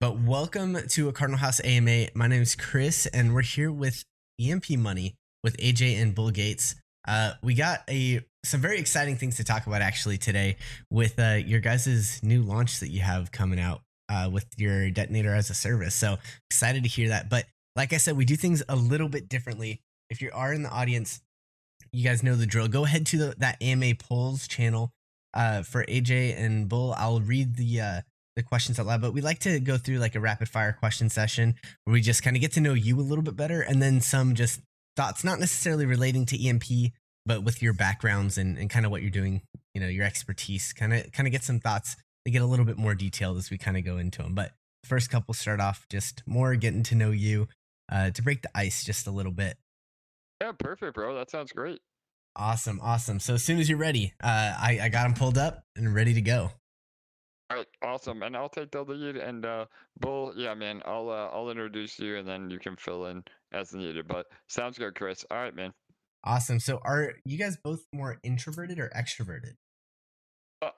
But welcome to a Cardinal House AMA. My name is Chris, and we're here with EMP Money with AJ and Bull Gates. We got some very exciting things to talk about actually today with your guys' new launch that you have coming out with your Detonator as a service. So excited to hear that. But like I said, we do things a little bit differently. If you are in the audience, you guys know the drill. Go ahead to that AMA polls channel for AJ and Bull. I'll read the questions out loud, but we like to go through like a rapid fire question session where we just kind of get to know you a little bit better, and then some just thoughts, not necessarily relating to EMP, but with your backgrounds and kind of what you're doing, your expertise, kind of get some thoughts. They get a little bit more detailed as we kind of go into them. But first couple start off just more getting to know you to break the ice just a little bit. Yeah, perfect, bro. That sounds great. Awesome. So as soon as you're ready, I got them pulled up and ready to go. All right, awesome. And I'll take the lead. And Bull, yeah, man, I'll introduce you, and then you can fill in as needed. But sounds good, Chris. All right, man. Awesome. So are you guys both more introverted or extroverted?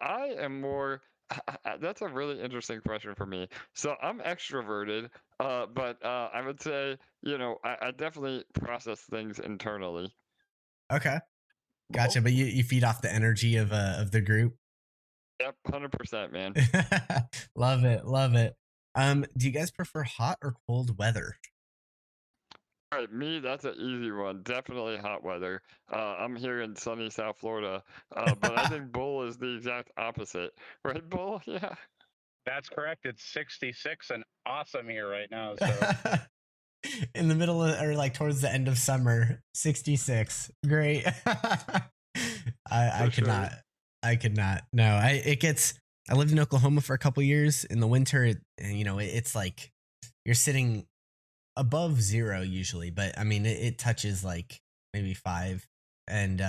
I am more. That's a really interesting question for me. So I'm extroverted, but I would say, I definitely process things internally. Okay. Bull? Gotcha. But you feed off the energy of the group. Yep, 100%, man. Love it. Love it. Do you guys prefer hot or cold weather? All right, me, that's an easy one. Definitely hot weather. I'm here in sunny South Florida, but I think Bull is the exact opposite, right, Bull? Yeah. That's correct. It's 66 and awesome here right now. So In the middle of, or like towards the end of summer, 66. Great. I For could sure. not. I could not. No, I lived in Oklahoma for a couple years. In the winter, it's like you're sitting above zero usually, but I mean, it touches like maybe 5, and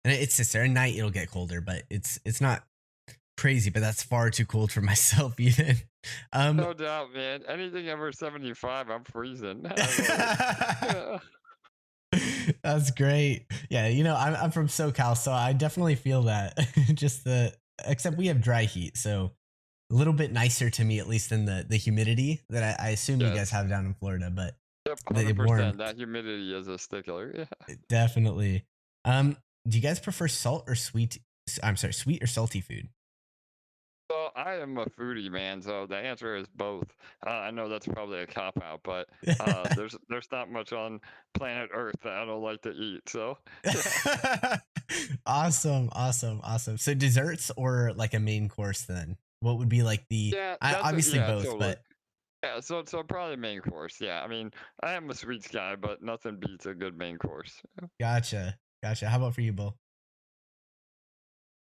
it's just there. At night it'll get colder, but it's not crazy. But that's far too cold for myself even. Um, No doubt, man. Anything over 75, I'm freezing. I love it. Yeah. that's great. Yeah, I'm from SoCal, so I definitely feel that. Just except we have dry heat, so a little bit nicer to me at least than the humidity that I assume you guys Yes. have down in Florida, but Yep, the 100%. warmth That humidity is a stickler. Yeah. definitely. Um, do you guys prefer salt or sweet? I'm sorry, sweet or salty food? So I am a foodie, man. So the answer is both. I know that's probably a cop out, but there's not much on planet Earth that I don't like to eat. So yeah. Awesome. So desserts or like a main course then? What would be like Yeah, obviously yeah, both, totally. but Yeah, so probably main course. Yeah, I mean, I am a sweets guy, but nothing beats a good main course. gotcha. How about for you, Bull?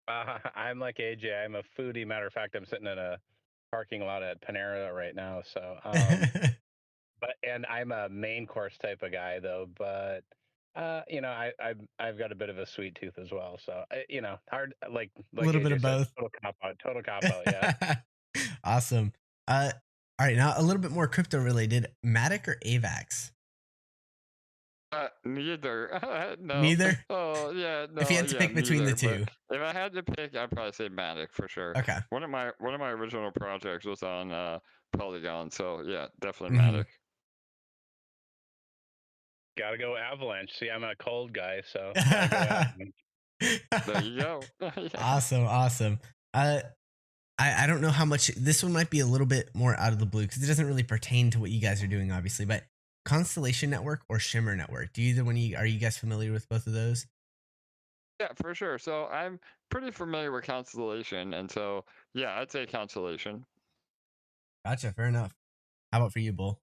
I'm like AJ. I'm a foodie. Matter of fact, I'm sitting in a parking lot at Panera right now. So, and I'm a main course type of guy though. But I've got a bit of a sweet tooth as well. So, hard A like little bit of AJ said, both. total cop out. Total cop out. Yeah. Awesome. All right, now a little bit more crypto related. Matic or AVAX? Neither. No. Neither. Oh, yeah, If you no, had to yeah, pick between the neither. But two. if I had to pick, I'd probably say Matic for sure. Okay. One of my original projects was on Polygon, so yeah, definitely hmm Matic. Gotta go Avalanche. See, I'm a cold guy, so gotta go Avalanche. There you go. Yeah. Awesome. Uh, I don't know how much this one might be a little bit more out of the blue because it doesn't really pertain to what you guys are doing, obviously. But Constellation Network or Shimmer Network? Do either one are you guys familiar with both of those? Yeah, for sure. So I'm pretty familiar with Constellation, and so yeah, I'd say Constellation. Gotcha. Fair enough. How about for you, Bull?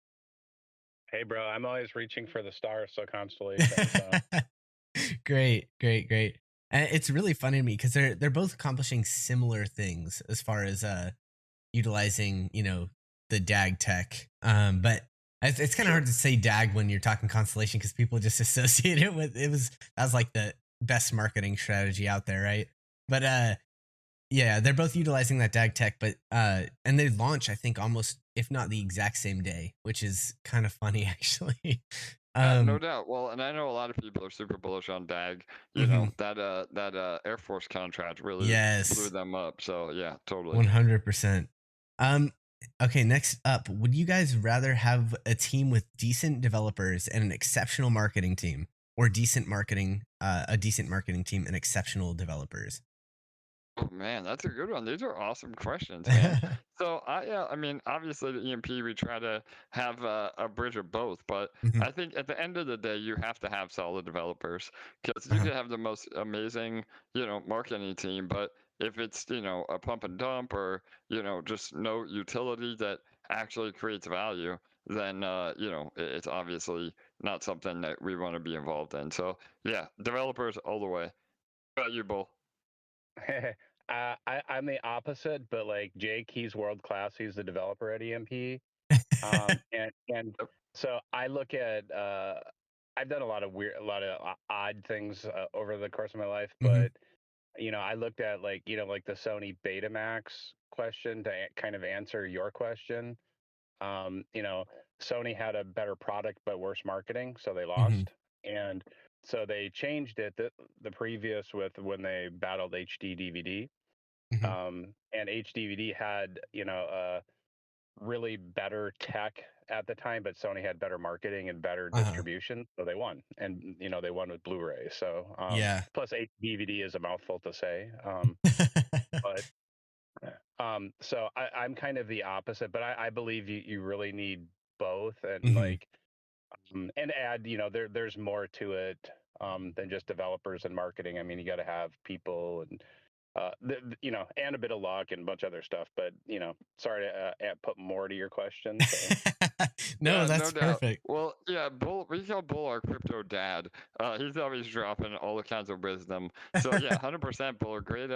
Hey, bro, I'm always reaching for the stars, so Constellation. So. Great. And it's really funny to me because they're both accomplishing similar things as far as utilizing the DAG tech. But it's kind of Sure. hard to say DAG when you're talking Constellation because people just associate it with that was like the best marketing strategy out there, right? But yeah, they're both utilizing that DAG tech, but and they launch I think almost if not the exact same day, which is kind of funny actually. No um, doubt. Well, and I know a lot of people are super bullish on DAG. mhm. That Air Force contract really blew Yes, them up. So yeah, totally. 100%. Okay, next up, would you guys rather have a team with decent developers and an exceptional marketing team, or a decent marketing team and exceptional developers? Oh man, that's a good one. These are awesome questions, man. So yeah, I mean, obviously the EMP we try to have a bridge of both, but Mhm. I think at the end of the day, you have to have solid developers because you Uh-huh. can have the most amazing, marketing team, but if it's a pump and dump or just no utility that actually creates value, then it's obviously not something that we want to be involved in. So yeah, developers all the way. What about you, Bull? I'm the opposite, but like Jake, he's world class. He's the developer at EMP. And so I look at I've done a lot of odd things over the course of my life, Mhm. but I looked at like the Sony Betamax question to kind of answer your question. Um, you know, Sony had a better product but worse marketing, so they Mhm. lost. And so they changed it the previous with when they battled HD DVD. Mhm. And HDVD had, really better tech at the time, but Sony had better marketing and better Uh-huh. distribution, so they won. And they won with Blu-ray. So Yeah. plus HDVD is a mouthful to say. But so I'm kind of the opposite, but I believe you really need both, and Mhm. like and add, there's more to it than just developers and marketing. I mean, you got to have people and and a bit of luck and a bunch of other stuff. But sorry to put more to your question. So No, Yeah, no that's doubt. perfect. Well, yeah, Bull, we call Bull our crypto dad. He's always dropping all the kinds of wisdom. So yeah, 100% Bull. Great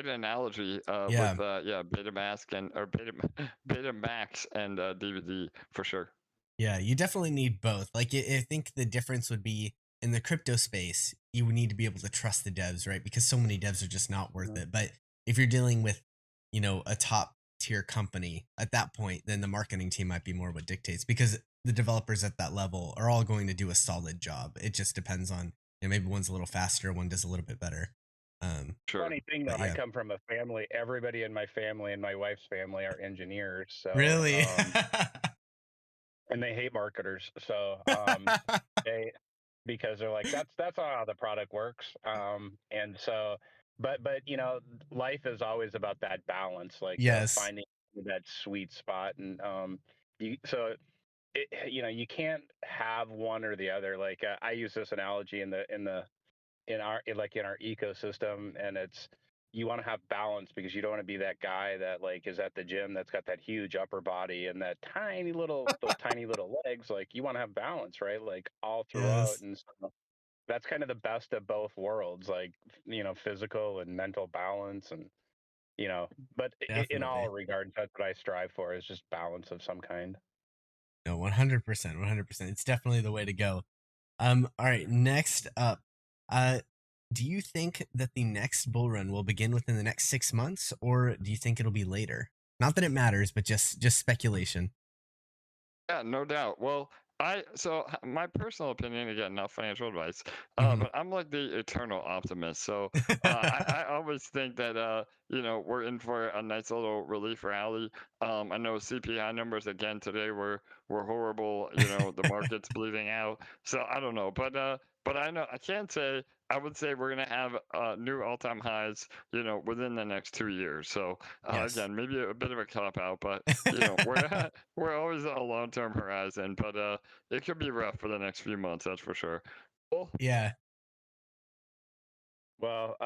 analogy. Yeah. With yeah, Betamax and or Betamax and DVD for sure. Yeah, you definitely need both. Like, I think the difference would be in the crypto space, you would need to be able to trust the devs, right? Because so many devs are just not worth Mhm. it. But if you're dealing with, a top tier company at that point, then the marketing team might be more what dictates because the developers at that level are all going to do a solid job. It just depends on, maybe one's a little faster, one does a little bit better. Um, Sure. Funny thing though, but I yeah, come from a family. Everybody in my family and my wife's family are engineers. So really. and they hate marketers. So they because they're like that's not how the product works. And so but life is always about that balance, like Yes. finding that sweet spot. And you so you can't have one or the other. Like I use this analogy in our ecosystem, and it's you want to have balance because you don't want to be that guy that like is at the gym that's got that huge upper body and those tiny little legs. Like you want to have balance, right? Like all throughout. Yes. And so that's kind of the best of both worlds, like physical and mental balance. And you know but in all Definitely. regards, that's what I strive for, is just balance of some kind. No, 100%, 100%. It's definitely the way to go. All right, next up. Uh, do you think that the next bull run will begin within the next 6 months, or do you think it'll be later? Not that it matters, but just speculation. Yeah, no doubt. Well, my personal opinion, again, not financial advice, Mhm. but I'm like the eternal optimist. So I always think that we're in for a nice little relief rally. I know CPI numbers again today were horrible. The market's bleeding out. So I don't know, but I know I can say I would say we're gonna have new all-time highs. Within the next 2 years. So Yes. again, maybe a bit of a cop out, but we're we're always on a long-term horizon, but it could be rough for the next few months, that's for sure. Well, Yeah. Well,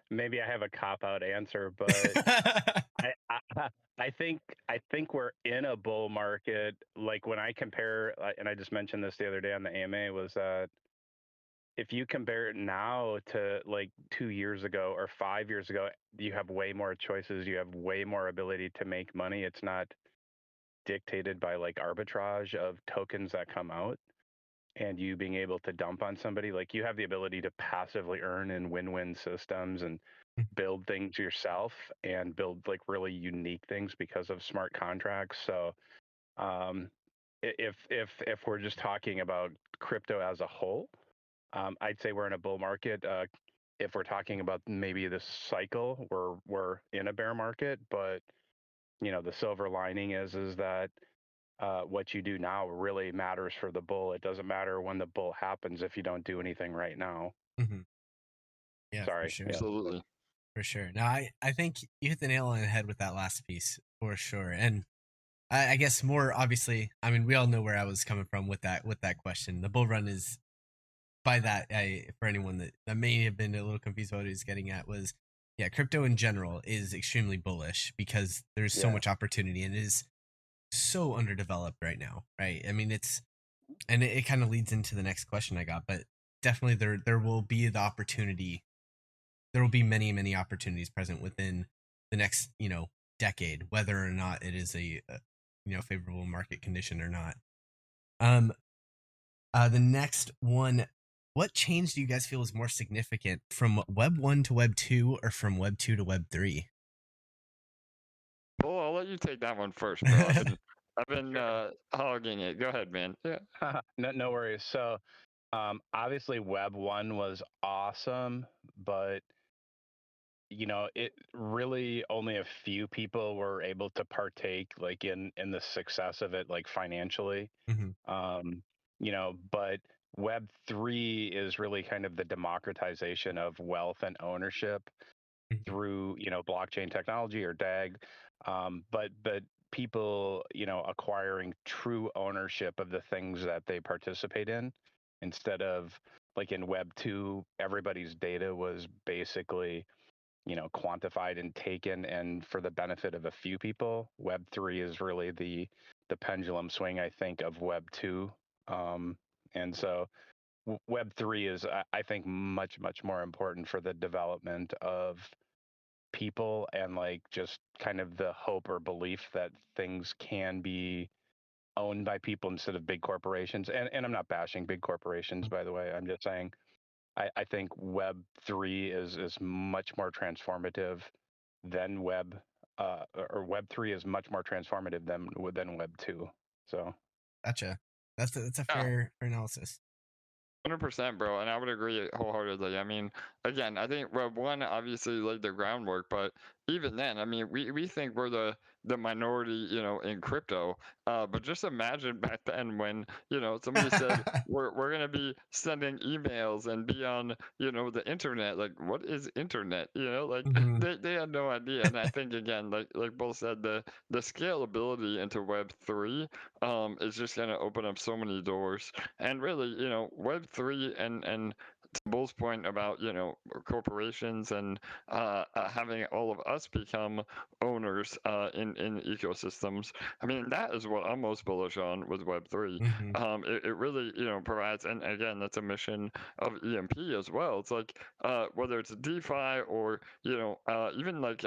maybe I have a cop out answer, but I, I I think we're in a bull market. Like when I compare, and I just mentioned this the other day on the AMA, was that if you compare it now to like 2 years ago or 5 years ago, you have way more choices. You have way more ability to make money. It's not dictated by like arbitrage of tokens that come out and you being able to dump on somebody. Like you have the ability to passively earn in win-win systems and build things yourself and build like really unique things because of smart contracts. So um, if we're just talking about crypto as a whole, I'd say we're in a bull market. If we're talking about maybe this cycle, we're in a bear market. But the silver lining is that what you do now really matters for the bull. It doesn't matter when the bull happens if you don't do anything right now. Mm-hmm. Yeah, for Sorry. sure. Yeah. Absolutely. For sure. No, I think you hit the nail on the head with that last piece for sure. And I guess more obviously, I mean, we all know where I was coming from with that question. The bull run is by that. For anyone that may have been a little confused what he was getting at was, yeah, crypto in general is extremely bullish because there's so Yeah. much opportunity and it is so underdeveloped right now, right? I mean, and it kind of leads into the next question I got, but definitely there will be the opportunity. There will be many opportunities present within the next decade, whether or not it is a favorable market condition or not. Um, the next one, what change do you guys feel is more significant from Web 1 to Web 2 or from Web 2 to Web 3? Well, I'll let you take that one first, bro. I've been hogging it. Go ahead, man. Yeah. No worries. So, obviously, Web 1 was awesome, but it really only a few people were able to partake like in the success of it, like financially. Mhm, Um, but Web 3 is really kind of the democratization of wealth and ownership mhm, through blockchain technology or DAG. But people acquiring true ownership of the things that they participate in, instead of like in Web 2, everybody's data was basically quantified and taken and for the benefit of a few people. Web 3 is really the pendulum swing, I think, of Web 2. And so Web 3 is, I think, much more important for the development of people and like just kind of the hope or belief that things can be owned by people instead of big corporations. And I'm not bashing big corporations, mhm. by the way. I'm just saying I think Web 3 is much more transformative than or Web 3 is much more transformative than Web 2. So Gotcha. That's a Yeah. fair analysis. 100%, bro, and I would agree wholeheartedly. I mean, again, I think Web One obviously laid the groundwork, but even then, I mean, we think we're the minority, in crypto. But just imagine back then when somebody said we're gonna be sending emails and be on the internet. Like, what is internet? Like Mhm, they had no idea. And I think again, like both said, the scalability into Web three is just gonna open up so many doors. And really, Web3 and to Bull's point about, corporations and having all of us become owners in ecosystems. I mean, that is what I'm most bullish on with Web3. mhm, It really, provides, and again, that's a mission of EMP as well. It's like whether it's DeFi or, even like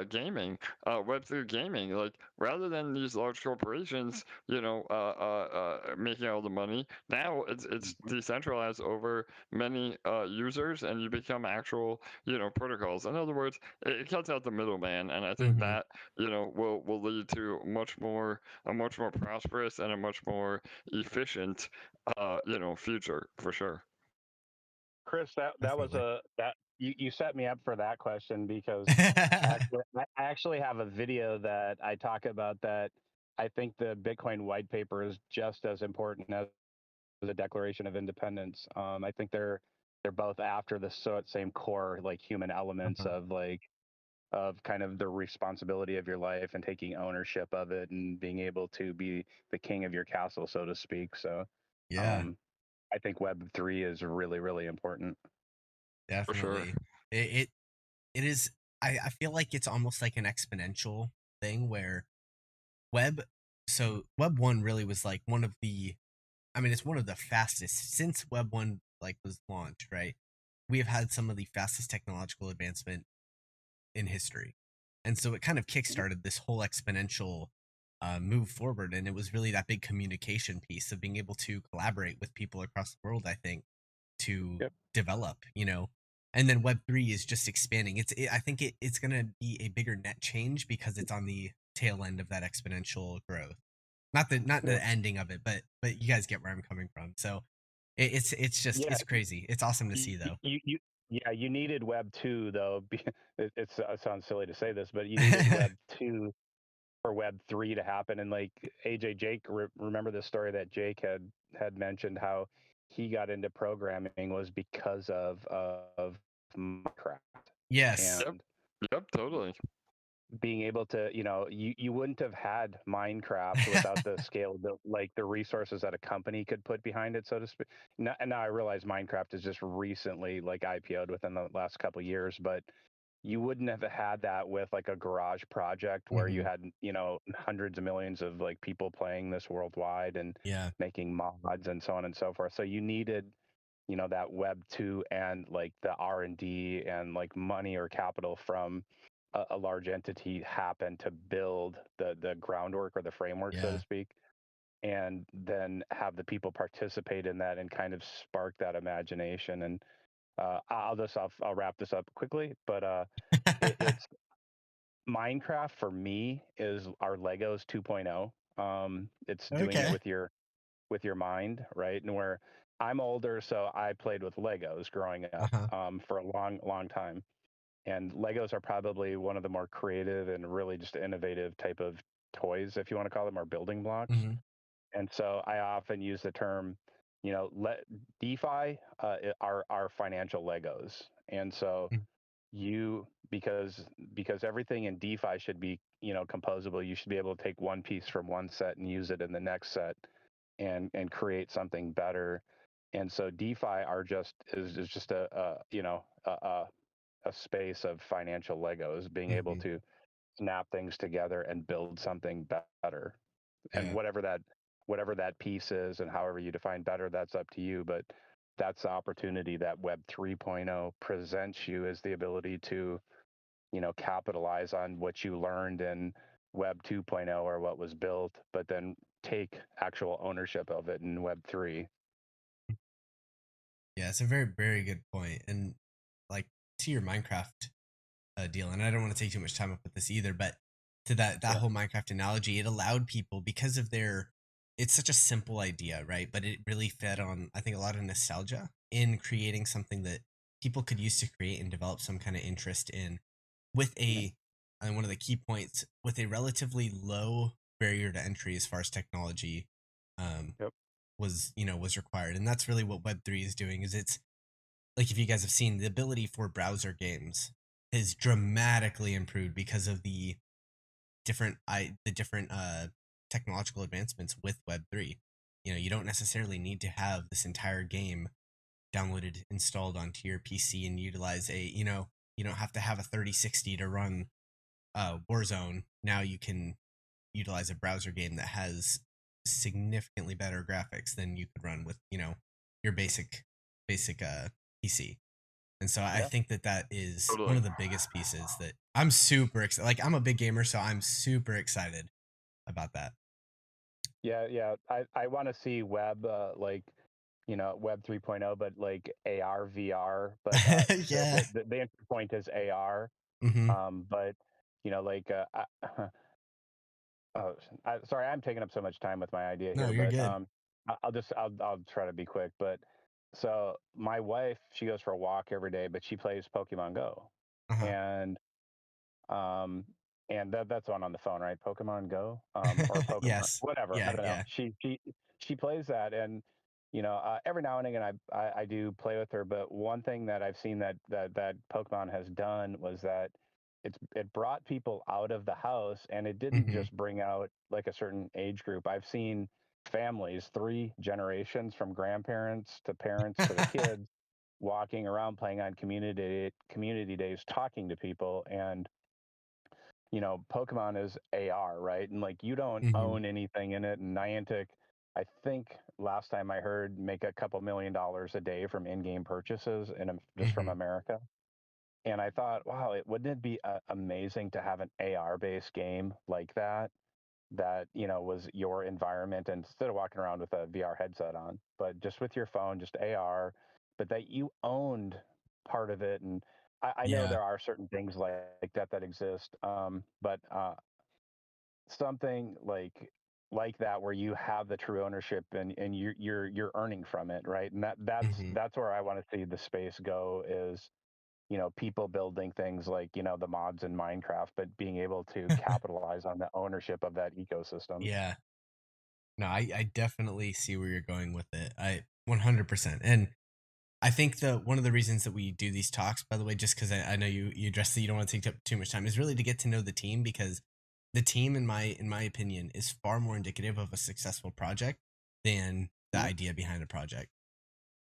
gaming, Web3 gaming, like rather than these large corporations, making all the money. Now it's Mhm. decentralized over many users, and you become actual, protocols. In other words, it cuts out the middleman, and I think mhm. that will lead to a much more prosperous and a much more efficient, future for sure. Chris, that was Definitely. that you set me up for that question because I actually have a video that I talk about that. I think the Bitcoin white paper is just as important as the Declaration of Independence. I think they're both after the same core like human elements Uh-huh. of kind of the responsibility of your life and taking ownership of it and being able to be the king of your castle, so to speak. So Yeah, um, I think Web 3 is really important. For sure. definitely. It it is. I feel like it's almost like an exponential thing where web. So Web 1 really was like one of the. I mean, it's one of the fastest since Web 1 like was launched, right? We have had some of the fastest technological advancement in history. And so it kind of kickstarted this whole exponential move forward. And it was really that big communication piece of being able to collaborate with people across the world, I think, to Yep. develop. And then Web3 is just expanding. I think it's going to be a bigger net change because it's on the tail end of that exponential growth. Not Yeah. the ending of it, but you guys get where I'm coming from. So it's just Yeah. it's crazy. It's awesome to You, see though. you Yeah, you needed Web 2 though. It sounds silly to say this, but you needed Web 2 for Web 3 to happen. And like AJ Jake, remember the story that Jake had mentioned how he got into programming was because of Minecraft Yes. Yep. and Yep. Totally. being able to, you wouldn't have had Minecraft without the scale, the resources that a company could put behind it, so to speak. And now I realize Minecraft is just recently like IPO'd within the last couple of years, but you wouldn't have had that with like a garage project where you Hmm. had, hundreds of millions of like people playing this worldwide and Yeah. making mods and so on and so forth. So you needed, that Web 2 and like the R&D and like money or capital from a large entity happen to build the groundwork or the framework, so to Yeah. speak, and then have the people participate in that and kind of spark that imagination. And I'll wrap this up quickly, but it's Minecraft for me is our Legos 2.0. It's doing it Okay. with your mind, right? And where I'm older, so I played with Legos growing up Uh-huh. for a long, long time. And Legos are probably one of the more creative and really just innovative type of toys, if you want to call them, or building blocks. Hmm. And so I often use the term, let DeFi are financial Legos. And so because everything in DeFi should be, composable. You should be able to take one piece from one set and use it in the next set and create something better. And so DeFi is just a space of financial Legos, being able Hmm. to snap things together and build something better. And Yeah. whatever that piece is and however you define better, that's up to you. But that's the opportunity that Web 3.0 presents you, is the ability to, capitalize on what you learned in Web 2.0 or what was built, but then take actual ownership of it in Web 3. Yeah, it's a very, very good point. And like to your Minecraft deal, and I don't want to take too much time up with this either, but to that Yeah. whole Minecraft analogy, it allowed people because of their it's such a simple idea, right? But it really fed on, I think, a lot of nostalgia in creating something that people could use to create and develop some kind of interest in with Yeah. and one of the key points with a relatively low barrier to entry as far as technology um Yep. was required. And that's really what Web3 is doing. Is it's like, if you guys have seen, the ability for browser games is dramatically improved because of the different technological advancements with Web3. You don't necessarily need to have this entire game downloaded, installed onto your PC and utilize you don't have to have a 3060 to run Warzone. Now you can utilize a browser game that has significantly better graphics than you could run with, your basic PC. And so I Yeah. think that is one Totally. of the biggest pieces that I'm super excited. Like, I'm a big gamer, so I'm super excited about that. Yeah. Yeah. I want to see Web 3.0, but like AR, VR. But so Yeah. the entry point is AR. Hmm. But like oh, sorry, I'm taking up so much time with my idea No, here, you're but good. I'll try to be quick. But so my wife, she goes for a walk every day, but she plays Pokemon Go, Uh-huh. and um and that's on the phone, right? Pokemon Go, or Pokemon, Yes. whatever. I Yeah, don't know. yeah. She plays that, and every now and again I do play with her. But one thing that I've seen that Pokemon has done was that it brought people out of the house, and it didn't Hmm. just bring out like a certain age group. I've seen families, three generations from grandparents to parents to the kids walking around playing on community days, talking to people. And Pokemon is AR, right? And like you don't Hmm. own anything in it. And Niantic, I think last time I heard, make a couple $1 million a day from in-game purchases just from Hmm. America. And I thought, wow, wouldn't it be amazing to have an AR-based game like that was your environment, and instead of walking around with a VR headset on, but just with your phone, just AR, but that you owned part of it. And I know Yeah. there are certain things like that exist, but something like like that where you have the true ownership and you're earning from it, right? And Hmm. that's where I want to see the space go is, people building things like, the mods in Minecraft, but being able to capitalize on the ownership of that ecosystem. Yeah. No, I definitely see where you're going with it. I 100%. And I think the one of the reasons that we do these talks, by the way, just because I know you addressed that you don't want to take up too much time, is really to get to know the team, because the team, in my opinion, is far more indicative of a successful project than the Mhm. idea behind a project.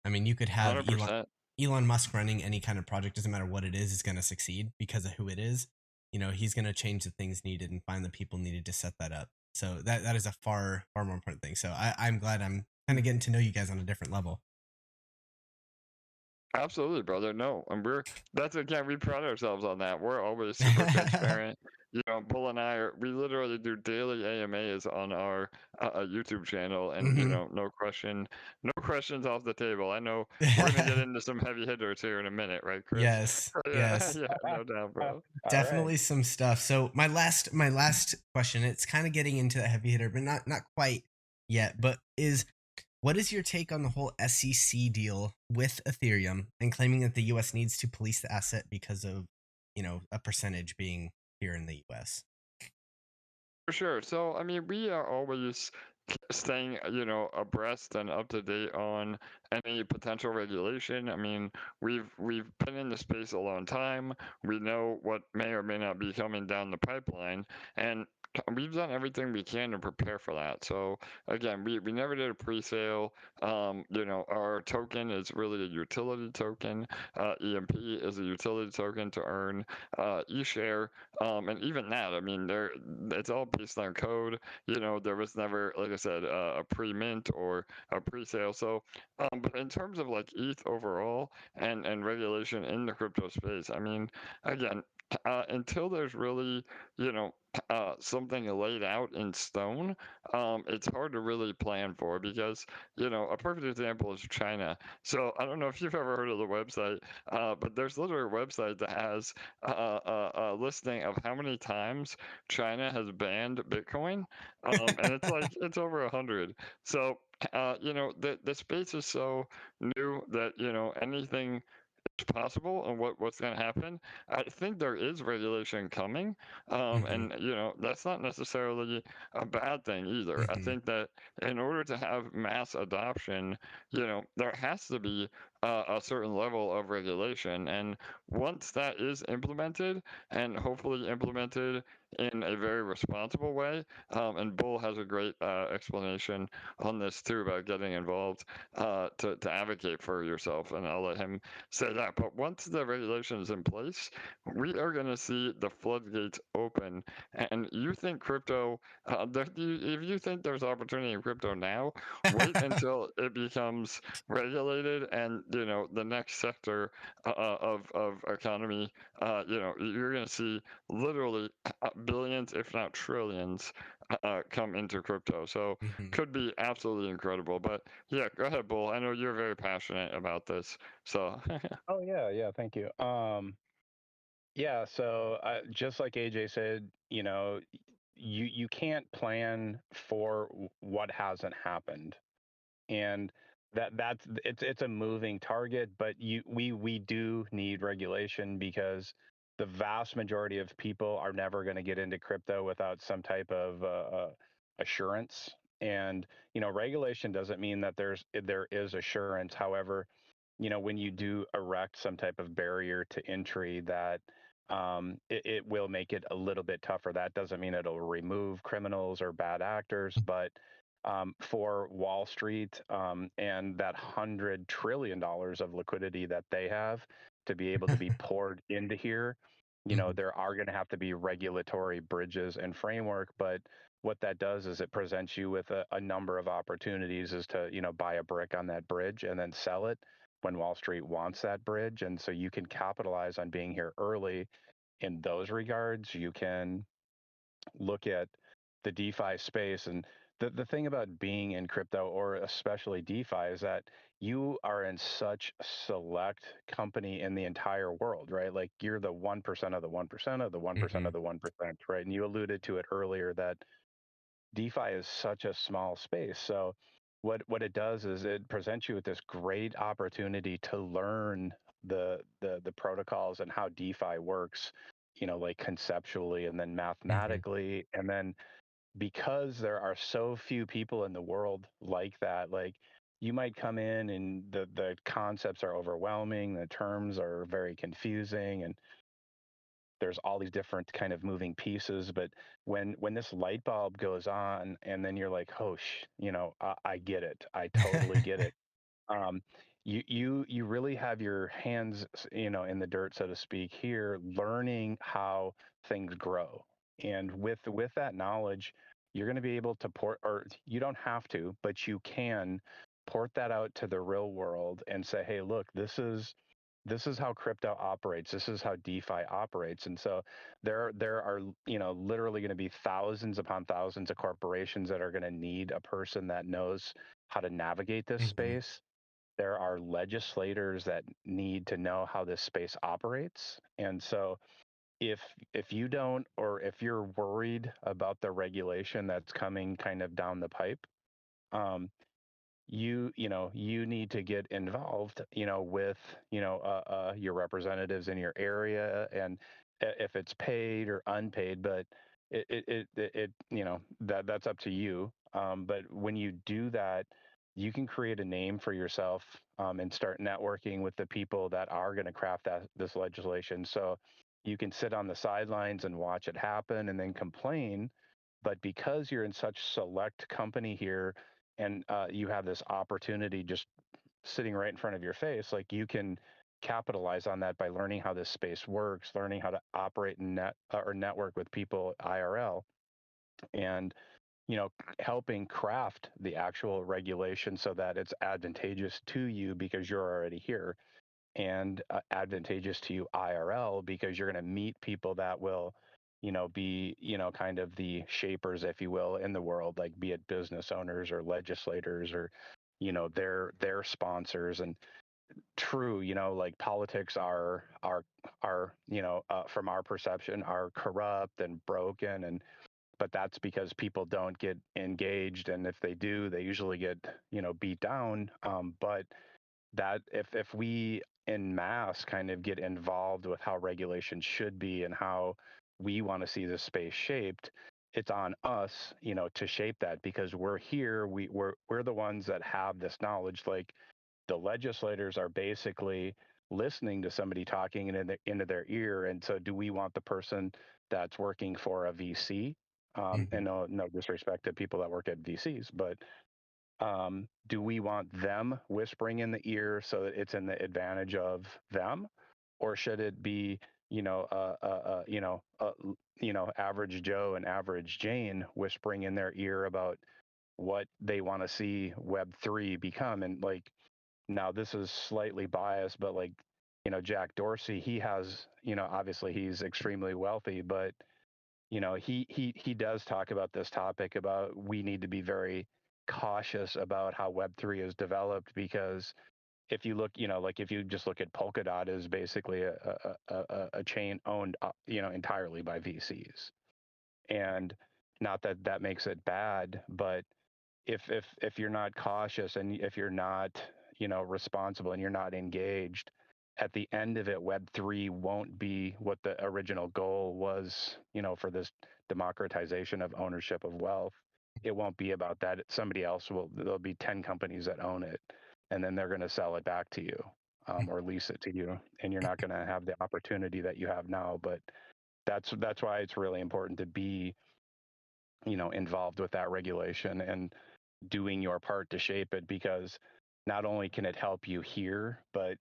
I mean, you could have 100%. Elon Musk running any kind of project, doesn't matter what it is going to succeed because of who it is. He's going to change the things needed and find the people needed to set that up. So that is a far more important thing. So I'm glad I'm kind of getting to know you guys on a different level. Absolutely, brother. No, and that's again, we pride ourselves on that. We're always super transparent. Bull and we literally do daily AMAs on our YouTube channel, and Hmm. no questions off the table. I know we're gonna get into some heavy hitters here in a minute, right, Chris? Yes, Yeah, yes. yeah, no doubt, bro. All right. Definitely some stuff. So my last question, it's kind of getting into the heavy hitter, but not quite yet. But what is your take on the whole SEC deal with Ethereum and claiming that the US needs to police the asset because of, a percentage being here in the US? For sure. So, I mean, we are always staying, abreast and up to date on any potential regulation. I mean, we've been in the space a long time. We know what may or may not be coming down the pipeline, and we've done everything we can to prepare for that. So again, we never did a pre-sale. Our token is really a utility token. EMP is a utility token to earn eShare. And even that, I mean, it's all based on code. There was never, like I said, a pre-mint or a pre-sale. So, but in terms of like ETH overall and regulation in the crypto space, I mean, again, until there's really, you know, something laid out in stone, it's hard to really plan for because, a perfect example is China. So I don't know if you've ever heard of the website, but there's literally a website that has a listing of how many times China has banned Bitcoin, and it's like it's over 100. So the space is so new that anything possible and what's going to happen. I think there is regulation coming, Hmm. and that's not necessarily a bad thing either. I Hmm. think that in order to have mass adoption, there has to be a certain level of regulation, and once that is implemented, and hopefully implemented in a very responsible way, and Bull has a great explanation on this too about getting involved to advocate for yourself, and I'll let him say that. But once the regulation is in place, we are going to see the floodgates open. And you think crypto, if you think there's opportunity in crypto now, wait until it becomes regulated and, the next sector of economy, you're going to see literally billions, if not trillions, come into crypto. So Hmm. could be absolutely incredible. But yeah, go ahead, Bull. I know you're very passionate about this. So Oh yeah, yeah. Thank you. Yeah. So just like AJ said, you can't plan for what hasn't happened, and it's a moving target. But we do need regulation because the vast majority of people are never going to get into crypto without some type of assurance. And regulation doesn't mean that there is assurance. However, when you do erect some type of barrier to entry, that it will make it a little bit tougher. That doesn't mean it'll remove criminals or bad actors, but for Wall Street and that $100 trillion of liquidity that they have to be able to be poured into here, Hmm. there are going to have to be regulatory bridges and framework. But what that does is it presents you with a number of opportunities is to, buy a brick on that bridge and then sell it when Wall Street wants that bridge. And so you can capitalize on being here early in those regards. You can look at the DeFi space. And the thing about being in crypto or especially DeFi is that you are in such select company in the entire world, right? Like you're the 1% of the 1% of the 1% Hmm. of the 1%, right? And you alluded to it earlier that DeFi is such a small space. So what it does is it presents you with this great opportunity to learn the protocols and how DeFi works, like conceptually and then Hmm. mathematically. And then because there are so few people in the world like that, like you might come in and the concepts are overwhelming, the terms are very confusing, and there's all these different kind of moving pieces. But when this light bulb goes on, and then you're like, oh, I get it. I totally get it. Um, you really have your hands, in the dirt, so to speak, here, learning how things grow. And with that knowledge, you're going to be able to port, or you don't have to, but you can port that out to the real world and say, hey, look, this is how crypto operates. This is how DeFi operates. And so there are, literally going to be thousands upon thousands of corporations that are going to need a person that knows how to navigate this Hmm. space. There are legislators that need to know how this space operates. And so if if you don't, or if you're worried about the regulation that's coming kind of down the pipe, um, you need to get involved, with your representatives in your area, and if it's paid or unpaid. But that's up to you. But when you do that, you can create a name for yourself, and start networking with the people that are going to craft this legislation. So you can sit on the sidelines and watch it happen and then complain. But because you're in such select company here, and you have this opportunity just sitting right in front of your face, like, you can capitalize on that by learning how this space works, learning how to operate and or network with people IRL, and helping craft the actual regulation so that it's advantageous to you because you're already here, and advantageous to you IRL because you're going to meet people that will, be, kind of the shapers, if you will, in the world, like, be it business owners or legislators, or, their sponsors. And true, like, politics are from our perception, are corrupt and broken, and but that's because people don't get engaged, and if they do, they usually get, beat down. But that if we in mass kind of get involved with how regulation should be and how we want to see the space shaped, it's on us, to shape that, because we're here. We're the ones that have this knowledge. Like, the legislators are basically listening to somebody talking into their ear. And so, do we want the person that's working for a VC? And Hmm. no disrespect to people that work at VCs, but do we want them whispering in the ear so that it's in the advantage of them, or should it be, average Joe and average Jane whispering in their ear about what they want to see Web3 become? And, like, now this is slightly biased, but, like, Jack Dorsey, he has, obviously he's extremely wealthy, but he does talk about this topic about we need to be very cautious about how Web3 is developed, because if you look, like, if you just look at Polkadot, is basically a chain owned, entirely by VCs. And not that that makes it bad, but if you're not cautious, and if you're not, responsible, and you're not engaged, at the end of it, Web3 won't be what the original goal was, for this democratization of ownership of wealth. It won't be about that. Somebody else will, there'll be 10 companies that own it, and then they're going to sell it back to you, or lease it to you, and you're not going to have the opportunity that you have now. But that's why it's really important to be, involved with that regulation and doing your part to shape it, because not only can it help you here, but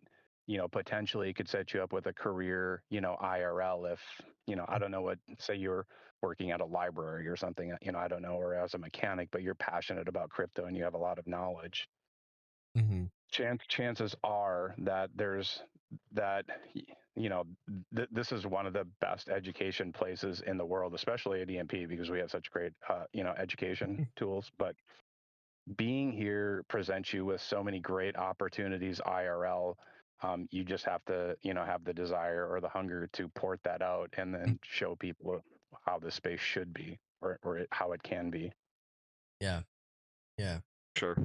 potentially it could set you up with a career, IRL. If, I don't know, what, say you're working at a library or something, I don't know, or as a mechanic, but you're passionate about crypto and you have a lot of knowledge. Hmm. Chances are that there's that, this is one of the best education places in the world, especially at EMP, because we have such great education tools. But being here presents you with so many great opportunities IRL. You just have to, have the desire or the hunger to port that out and then show people how the space should be, or how it can be. Yeah. Yeah. Sure.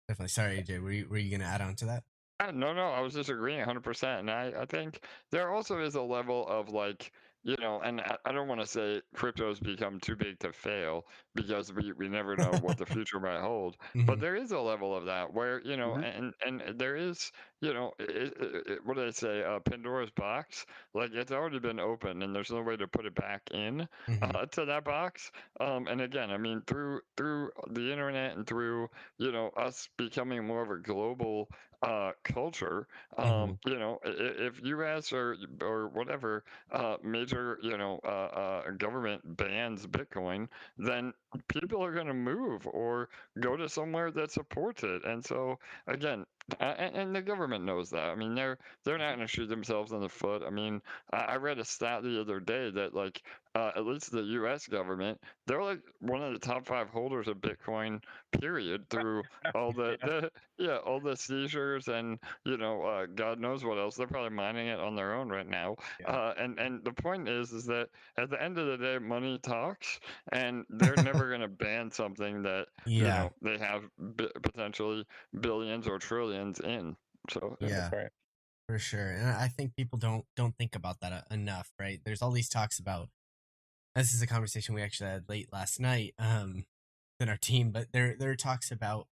Definitely. Sorry, AJ. Were you gonna add on to that? No, no, I was just agreeing 100%. And I think there also is a level of like, and I don't want to say crypto's become too big to fail because we never know what the future might hold. But Hmm. there is a level of that where, Hmm. and there is, what do they say? Pandora's box. Like it's already been opened and there's no way to put it back in Hmm. to that box. And again, I mean, through the internet and through, us becoming more of a global culture. Hmm. If U.S. or whatever major government bans Bitcoin, then people are going to move or go to somewhere that supports it. And so again, and the government knows that. I mean, they're not going to shoot themselves in the foot. I mean, I read a stat the other day that like at least the U.S. government, they're like one of the top 5 holders of Bitcoin. Period. Through all Yeah. all the seizures and God knows what else. They're probably mining it on their own right now. Yeah. And the point is that at the end of the day, money talks, and they're never going to ban something that Yeah. they have potentially billions or trillions in. So yeah. Yeah. That's right. For sure. And I think people don't think about that enough, right? There's all these talks about. This is a conversation we actually had late last night in our team, but there are talks about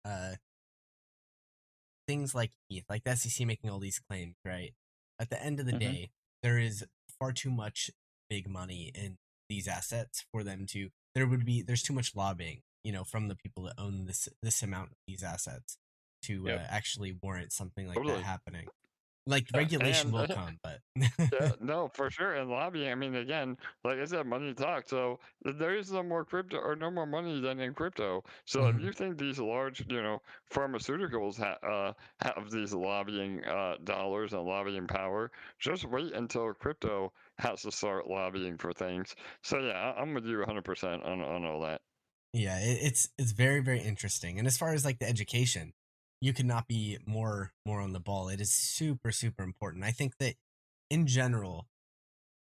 things like ETH, like the SEC making all these claims, right? At the end of the Hmm. day, there is far too much big money in these assets for them to. There's too much lobbying, from the people that own this amount of these assets to Yep. actually warrant something like that Totally. happening. Like Yeah, regulation and will come, but yeah, no, for sure. And lobbying, I mean, again, like I said, money talks. So there is no more crypto or no more money than in crypto. So if Mhm. you think these large, pharmaceuticals have these lobbying dollars and lobbying power, just wait until crypto has to start lobbying for things. So yeah, I'm with you 100% on all that. Yeah, it's very very interesting. And as far as like the education, you could not be more on the ball. It is super super important. I think that in general,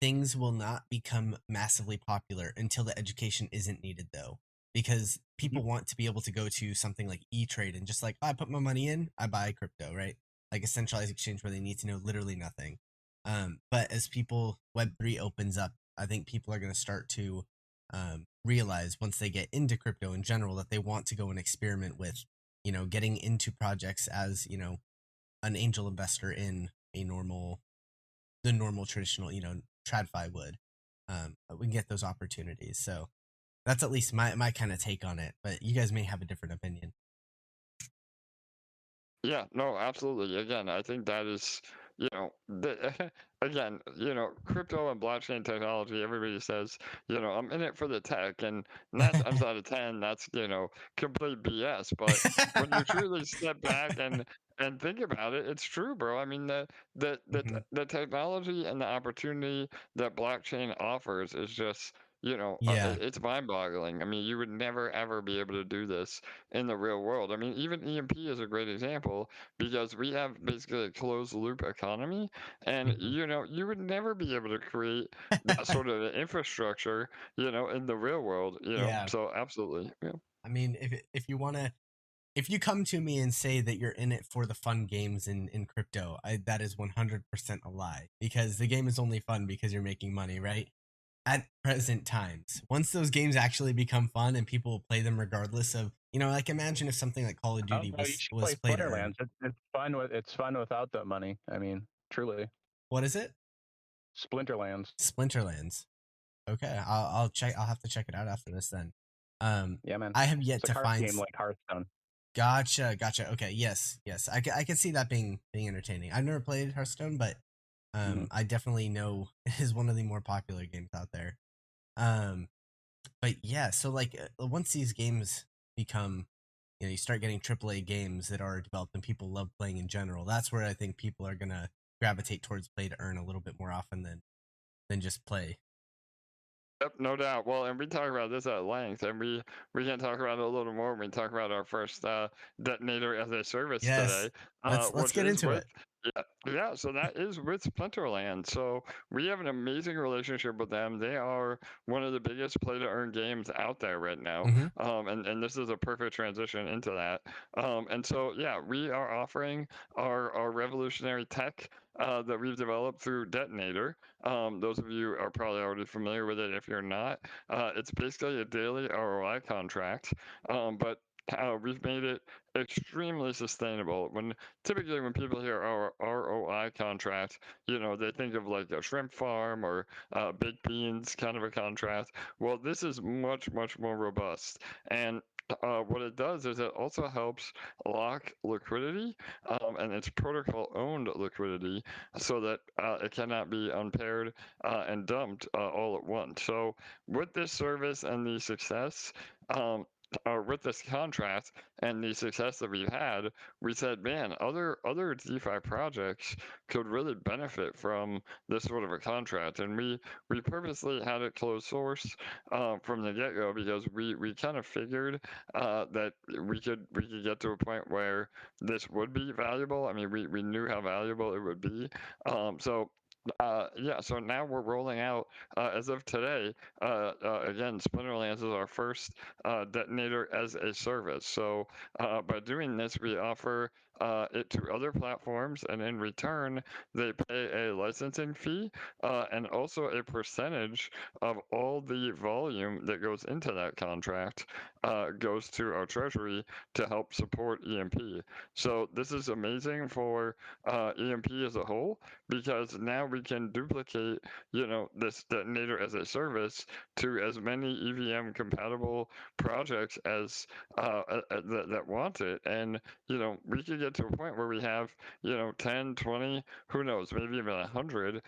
things will not become massively popular until the education isn't needed though, because Hmm. people want to be able to go to something like E-Trade and just like, "Oh, I put my money in, I buy crypto," right? Like a centralized exchange where they need to know literally nothing. But as Web3 opens up, I think people are going to start to realize once they get into crypto in general that they want to go and experiment with, getting into projects as, an angel investor in the normal traditional, TradFi would. We can get those opportunities. So that's at least my kind of take on it. But you guys may have a different opinion. Yeah, no, absolutely. Again, I think that is, again, crypto and blockchain technology, everybody says, I'm in it for the tech, and 9 times out of 10, that's, complete BS. But when you truly step back and think about it, it's true, bro. I mean, Hmm. the technology and the opportunity that blockchain offers is just, Yeah. it's mind-boggling. I mean, you would never ever be able to do this in the real world. I mean, even EMP is a great example because we have basically a closed loop economy, and Mhm. you would never be able to create that sort of infrastructure, in the real world. Yeah. So absolutely, yeah. I mean, if you come to me and say that you're in it for the fun games in crypto, that is 100% a lie, because the game is only fun because you're making money, right? At present times, once those games actually become fun and people will play them regardless of, like imagine if something like Call of Oh Duty no, you was should was play play to earn. Splinterlands. It's fun without the money. I mean, truly, What is it? Splinterlands. Splinterlands. Okay, I'll check. I'll have to check it out after this then. Yeah, man. I have It's yet a to card find. game like Hearthstone. Gotcha. Okay, yes, yes. I could see that being entertaining. I've never played Hearthstone, but Hmm. I definitely know it is one of the more popular games out there. Um, but yeah, so like once these games become, you start getting AAA games that are developed and people love playing in general. That's where I think people are gonna gravitate towards play to earn a little bit more often than just play. Yep, no doubt. Well, and we talk about this at length, and we can talk about it a little more when we talk about our first detonator as a service Yes, today, let's which get is into with it. Yeah, so that is with Splinterland. So we have an amazing relationship with them. They are one of the biggest play to earn games out there right now. Hmm. And this is a perfect transition into that. And so, yeah, we are offering our revolutionary tech that we've developed through Detonator. Those of you are probably already familiar with it. If you're not, it's basically a daily ROI contract, but we've made it extremely sustainable. Typically when people hear ROI contract, they think of like a shrimp farm or baked beans kind of a contract. Well, this is much, much more robust. And what it does is it also helps lock liquidity, and it's protocol owned liquidity so that it cannot be unpaired and dumped all at once. So with this service and the success, with this contract and the success that we've had, we said, man, other DeFi projects could really benefit from this sort of a contract, and we purposely had it closed source from the get go because we kind of figured that we could get to a point where this would be valuable. I mean, we knew how valuable it would be. So. Yeah, so now we're rolling out as of today. Again, Splinterlands is our first Detonator as a service. So by doing this, we offer it to other platforms, and in return, they pay a licensing fee and also a percentage of all the volume that goes into that contract goes to our treasury to help support EMP. So this is amazing for EMP as a whole because now we can duplicate, this Detonator as a service to as many EVM compatible projects as that want it. And, we could get to a point where we have, 10, 20, who knows, maybe even 100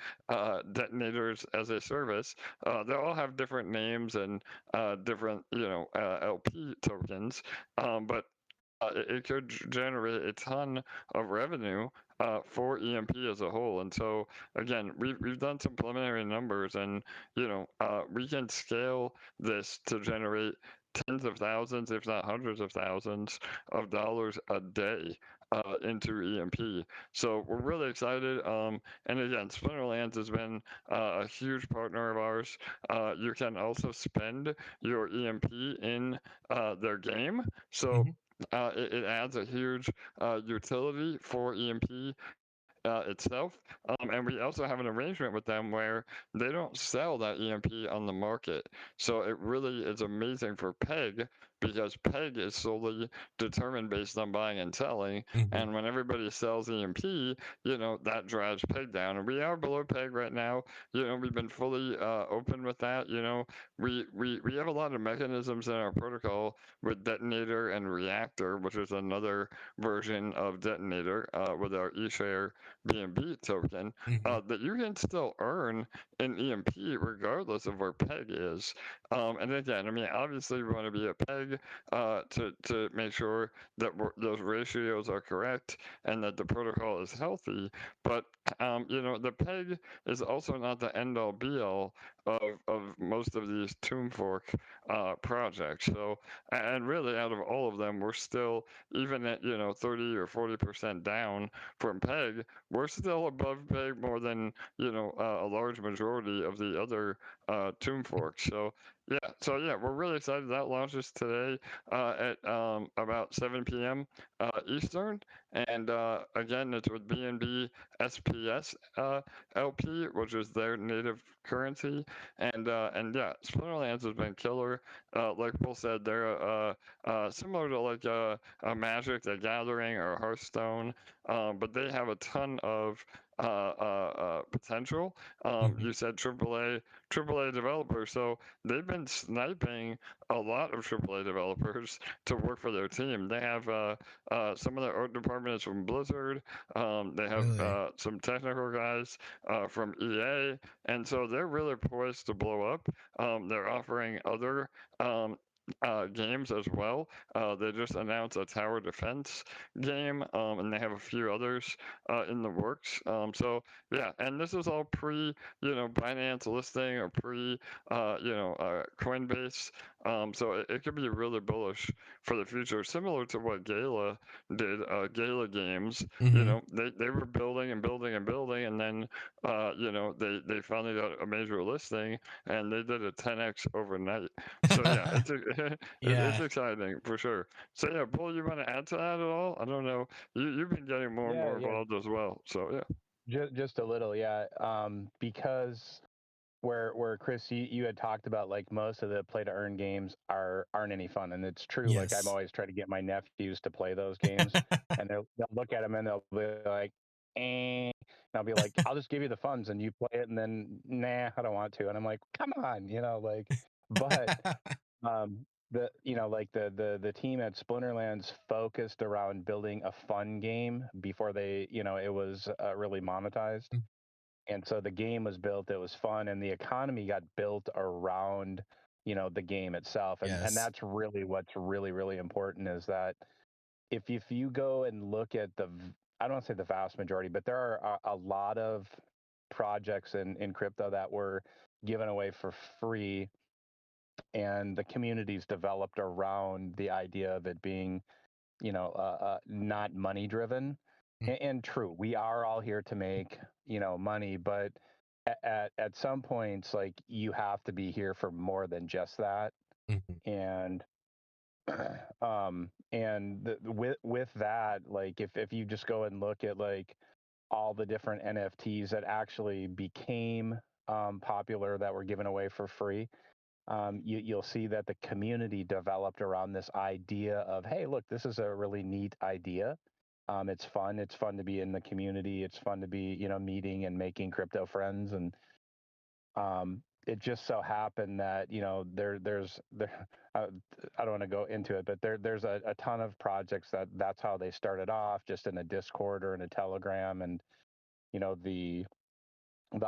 detonators as a service. They all have different names and different, LP tokens, but it could generate a ton of revenue for EMP as a whole. And so, again, we've done some preliminary numbers, and we can scale this to generate tens of thousands, if not hundreds of thousands, of dollars a day into EMP. So we're really excited. And again, Splinterlands has been a huge partner of ours. You can also spend your EMP in their game. So Hmm. it adds a huge utility for EMP itself. And we also have an arrangement with them where they don't sell that EMP on the market. So it really is amazing for PEG because PEG is solely determined based on buying and selling. Hmm. And when everybody sells EMP, that drives PEG down. And we are below PEG right now. We've been fully open with that. We have a lot of mechanisms in our protocol with Detonator and Reactor, which is another version of Detonator with our eShare BNB token Hmm. that you can still earn in EMP regardless of where PEG is. And again, I mean, obviously we want to be at PEG to make sure that those ratios are correct and that the protocol is healthy. But the PEG is also not the end all be all of most of these Tomb Fork projects. So, and really out of all of them, we're still, even at 30 or 40% down from PEG, we're still above PEG more than a large majority of the other Tomb Forks. So yeah, we're really excited. That launches today at about 7 p.m. Eastern, and again, it's with BNB SPS LP, which is their native currency, and yeah, Splinterlands has been killer. Like Paul said, they're similar to like a Magic, the Gathering, or Hearthstone, but they have a ton of potential. Hmm. You said AAA developers, so they've been sniping a lot of AAA developers to work for their team. They have some of their art department is from Blizzard. They have Really? some technical guys from EA, and so they're really poised to blow up. They're offering other games as well. They just announced a tower defense game, and they have a few others in the works. So yeah, and this is all pre, Binance listing or pre, Coinbase. So it could be really bullish for the future, similar to what Gala did. Gala Games, Hmm. they were building and building and building, and then, they finally got a major listing, and they did a 10x overnight. So yeah, it's Yeah. exciting for sure. So yeah, Bull, you want to add to that at all? I don't know. You've been getting more and Yeah, more yeah, involved as well. So yeah. just a little, yeah. Because where Chris, you had talked about like most of the play to earn games aren't any fun, and it's true. Like I'm Yes. always trying to get my nephews to play those games, and they'll look at them and they'll be like, and I'll be like, I'll just give you the funds and you play it, and then nah, I don't want to, and I'm like, come on, like, but like the team at Splinterlands focused around building a fun game before they, it was really monetized. And so the game was built, it was fun, and the economy got built around, the game itself. And Yes. that's really what's really, really important is that if you go and look at I don't want to say the vast majority, but there are a lot of projects in crypto that were given away for free, and the communities developed around the idea of it being, not money driven. And true, we are all here to make, money, but at some points, like you have to be here for more than just that. Mhm. And with that, like if you just go and look at like all the different NFTs that actually became popular that were given away for free, you'll see that the community developed around this idea of, hey, look, this is a really neat idea. It's fun. It's fun to be in the community. It's fun to be, meeting and making crypto friends. And it just so happened that, there. I don't want to go into it, but there's a ton of projects that's how they started off, just in a Discord or in a Telegram, and the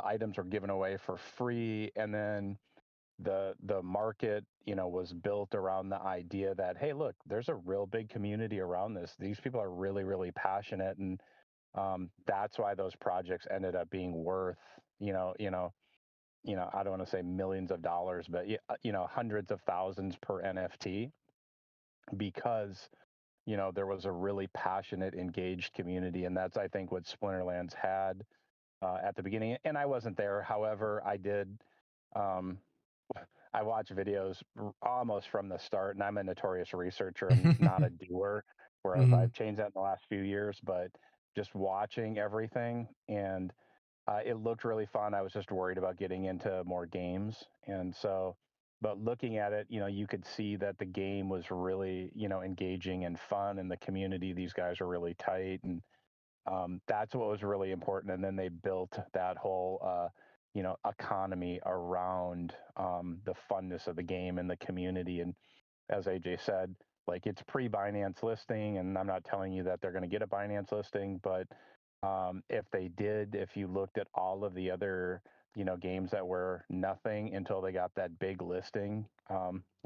items were given away for free, and then the market was built around the idea that, hey, look, there's a real big community around this. These people are really, really passionate, and that's why those projects ended up being worth, I don't want to say millions of dollars, but hundreds of thousands per NFT, because there was a really passionate, engaged community. And that's, I think, what Splinterlands had at the beginning. And I wasn't there, however, I did. um, I watch videos almost from the start, and I'm a notorious researcher. I'm not a doer, whereas Mhm. I've changed that in the last few years. But just watching everything, and it looked really fun. I was just worried about getting into more games, and so, but looking at it, you could see that the game was really, engaging and fun, and the community. These guys are really tight, and that's what was really important. And then they built that whole, economy around the funness of the game and the community. And as AJ said, like it's pre-Binance listing, and I'm not telling you that they're going to get a Binance listing, but if they did, if you looked at all of the other, games that were nothing until they got that big listing,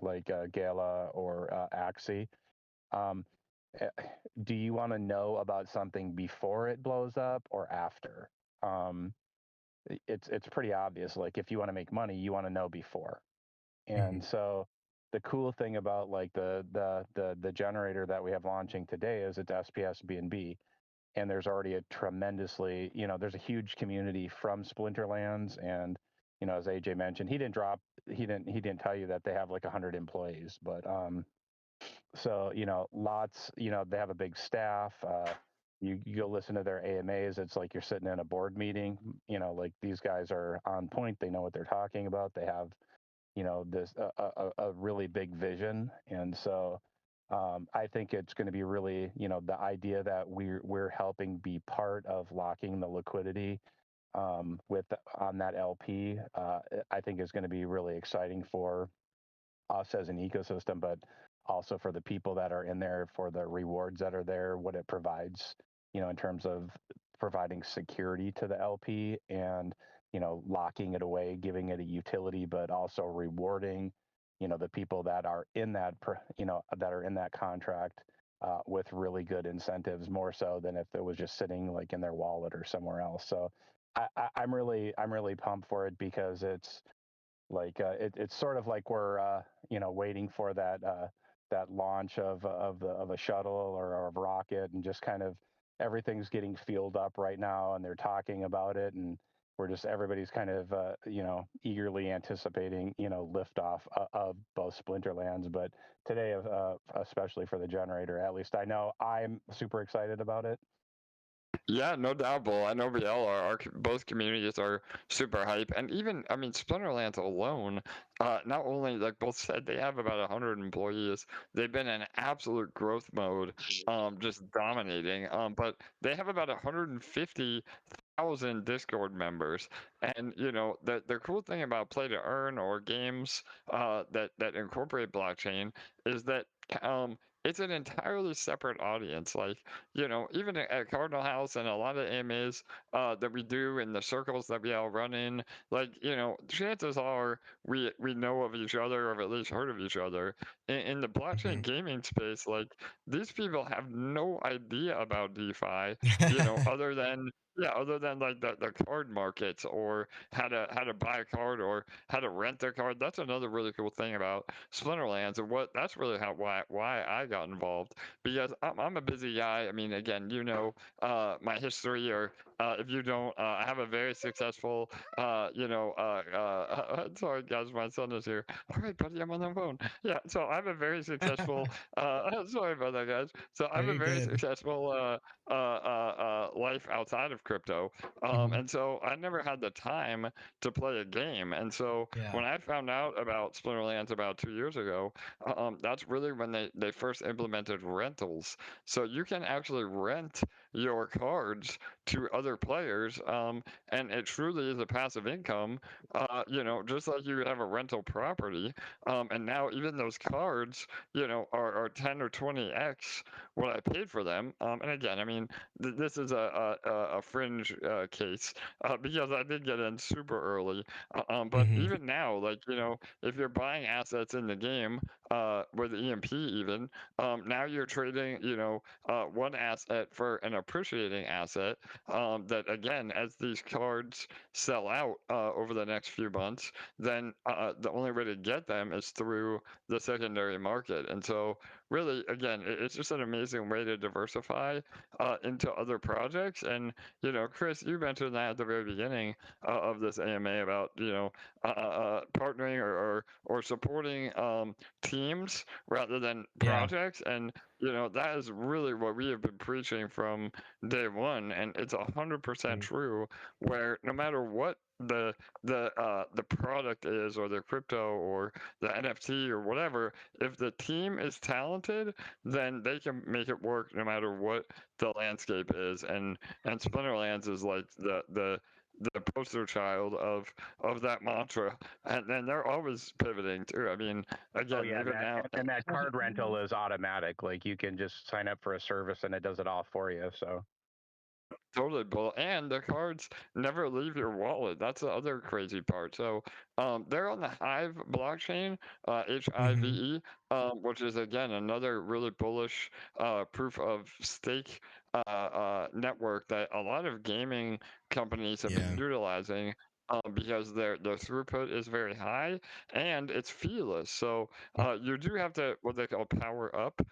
like Gala or Axie, um, eh, do you want to know about something before it blows up or after? Um, it's pretty obvious. Like if you want to make money, you want to know before. Mhm. And so the cool thing about like the generator that we have launching today is it's SPS BNB, and there's already a tremendously, there's a huge community from Splinterlands. And as AJ mentioned, he didn't tell you that they have like 100 employees, but so, lots, they have a big staff. You go listen to their AMAs. It's like you're sitting in a board meeting. Like these guys are on point. They know what they're talking about. They have, this a really big vision. And so I think it's going to be really, the idea that we're helping be part of locking the liquidity with on that LP. I think is going to be really exciting for us as an ecosystem, but also for the people that are in there, for the rewards that are there, what it provides, in terms of providing security to the LP, and, locking it away, giving it a utility, but also rewarding, the people that are in that contract with really good incentives, more so than if it was just sitting like in their wallet or somewhere else. So I'm really pumped for it, because it's like it's sort of like we're waiting for that launch of a shuttle or of rocket, and just kind of everything's getting fueled up right now, and they're talking about it, and everybody's kind of eagerly anticipating liftoff of both Splinterlands. But today, especially for the generator, at least I know I'm super excited about it. Yeah, no doubt, Bull. I know BL both communities are super hype, and even I mean Splinterlands alone, not only like both said they have about 100 employees, they've been in absolute growth mode, just dominating. But they have about 150,000 Discord members, and the cool thing about play to earn or games that incorporate blockchain is that it's an entirely separate audience. Like, even at Cardinal House and a lot of AMAs that we do in the circles that we all run in, like, chances are we know of each other or have at least heard of each other. In the blockchain gaming space, like, these people have no idea about DeFi, other than like the card markets or how to buy a card or how to rent a card. That's another really cool thing about Splinterlands, and that's really why I got involved, because I'm a busy guy. I mean, again, my history, or if you don't, I have a very successful, sorry guys, my son is here. All right, buddy, I'm on the phone. Yeah, so I have a very successful, sorry about that, guys. So I have a Very very good. successful life outside of crypto, and so I never had the time to play a game. And so Yeah. when I found out about Splinterlands about 2 years ago, that's really when they first implemented rentals. So you can actually rent your cards to other players, and it truly is a passive income, just like you would have a rental property. And now even those cards, are 10 or 20x what I paid for them. And again, I mean, this is a fringe case, because I did get in super early. But Hmm. even now, like, if you're buying assets in the game, with EMP even, now you're trading, one asset for an appreciating asset, that again, as these cards sell out over the next few months, then the only way to get them is through the secondary market. And so really, again, it's just an amazing way to diversify into other projects. And Chris, you mentioned that at the very beginning of this AMA about partnering or supporting teams rather than Yeah. projects. And that is really what we have been preaching from day one, and it's 100% true. Where no matter what the product is, or the crypto or the NFT or whatever, if the team is talented, then they can make it work no matter what the landscape is. And Splinterlands is like the poster child of that mantra. And then they're always pivoting too. I mean, Oh again, yeah, even now. and that card rental is automatic. Like, you can just sign up for a service and it does it all for you. So Totally, Bull. And the cards never leave your wallet. That's the other crazy part. So, they're on the Hive blockchain, Hmm. HIVE, which is again another really bullish proof of stake network that a lot of gaming companies have been Yeah. utilizing. Because their throughput is very high and it's feeless. So you do have to what they call power up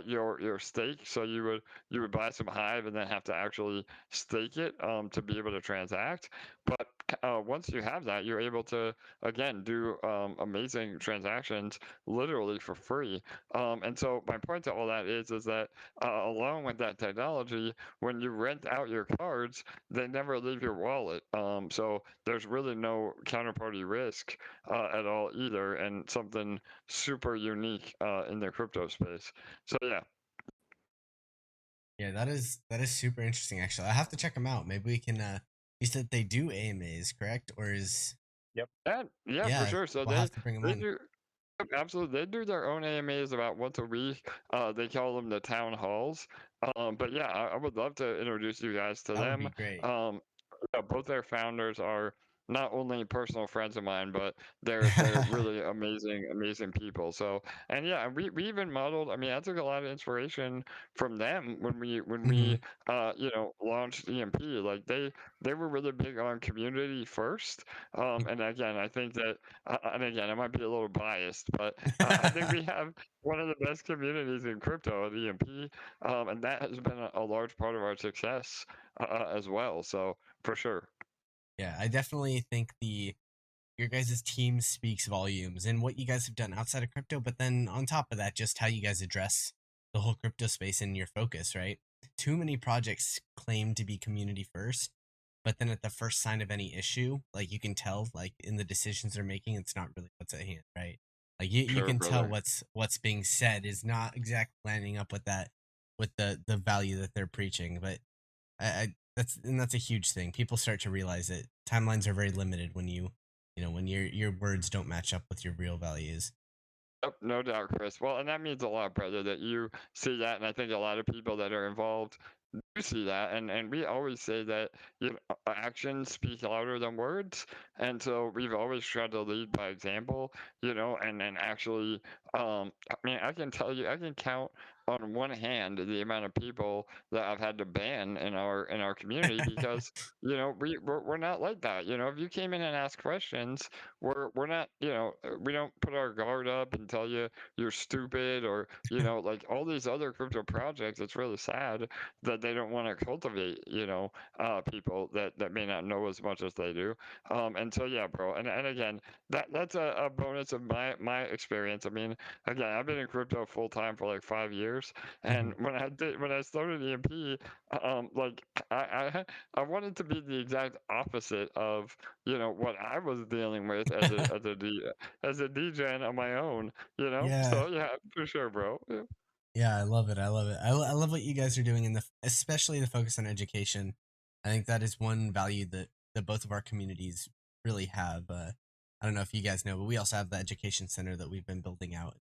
your stake. So you would buy some Hive and then have to actually stake it to be able to transact. But once you have that, you're able to again do amazing transactions literally for free. And so my point to all that is that along with that technology, when you rent out your cards, they never leave your wallet. So there's really no counterparty risk at all either, and something super unique in the crypto space. So yeah. Yeah, that is super interesting. Actually, I have to check them out. Maybe we can. You said they do AMAs, correct? Or is yep. Yeah, for yeah? sure. So We'll have to bring them they on. do absolutely they do their own AMAs about once a week. They call them the town halls. But yeah, I would love to introduce you guys to That would them. be great. Um, both their founders are not only personal friends of mine, but they're really amazing people. So, and yeah, we even modeled. I mean, I took a lot of inspiration from them when we Hmm. launched EMP. Like they were really big on community first. And again, I think that, and again, I might be a little biased, but I think we have one of the best communities in crypto at EMP, and that has been a large part of our success as well. So for sure. Yeah, I definitely think the your guys' team speaks volumes and what you guys have done outside of crypto, but then on top of that, just how you guys address the whole crypto space and your focus, right? Too many projects claim to be community first, but then at the first sign of any issue, like you can tell, like in the decisions they're making, it's not really what's at hand, right? Like you Sure, can tell brother. what's being said is not exactly lining up with that with the value that they're preaching. But that's a huge thing. People start to realize that timelines are very limited when when your words don't match up with your real values. Yep, no doubt, Chris. Well, and that means a lot, brother, that you see that, and I think a lot of people that are involved do see that, and we always say that actions speak louder than words, and so we've always tried to lead by example, and actually, I mean, I can tell you, I can count on one hand the amount of people that I've had to ban in our community because we're not like that. If you came in and asked questions, we're not, we don't put our guard up and tell you you're stupid or like all these other crypto projects. It's really sad that they don't want to cultivate, people that may not know as much as they do. And so yeah, bro. And again, that's a bonus of my experience. I mean, again, I've been in crypto full time for like 5 years, and Mhm. when I started EMP, like I wanted to be the exact opposite of what I was dealing with as a DJing on my own. Yeah. So yeah, for sure, bro. Yeah. Yeah, I love it. I love it. I love what you guys are doing in especially the focus on education. I think that is one value that both of our communities really have. I don't know if you guys know, but we also have the education center that we've been building out.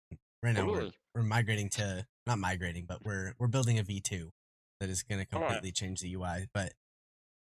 Right now, we're Totally. we're migrating to not migrating, but we're building a V2 that is going to All right. completely change the UI. But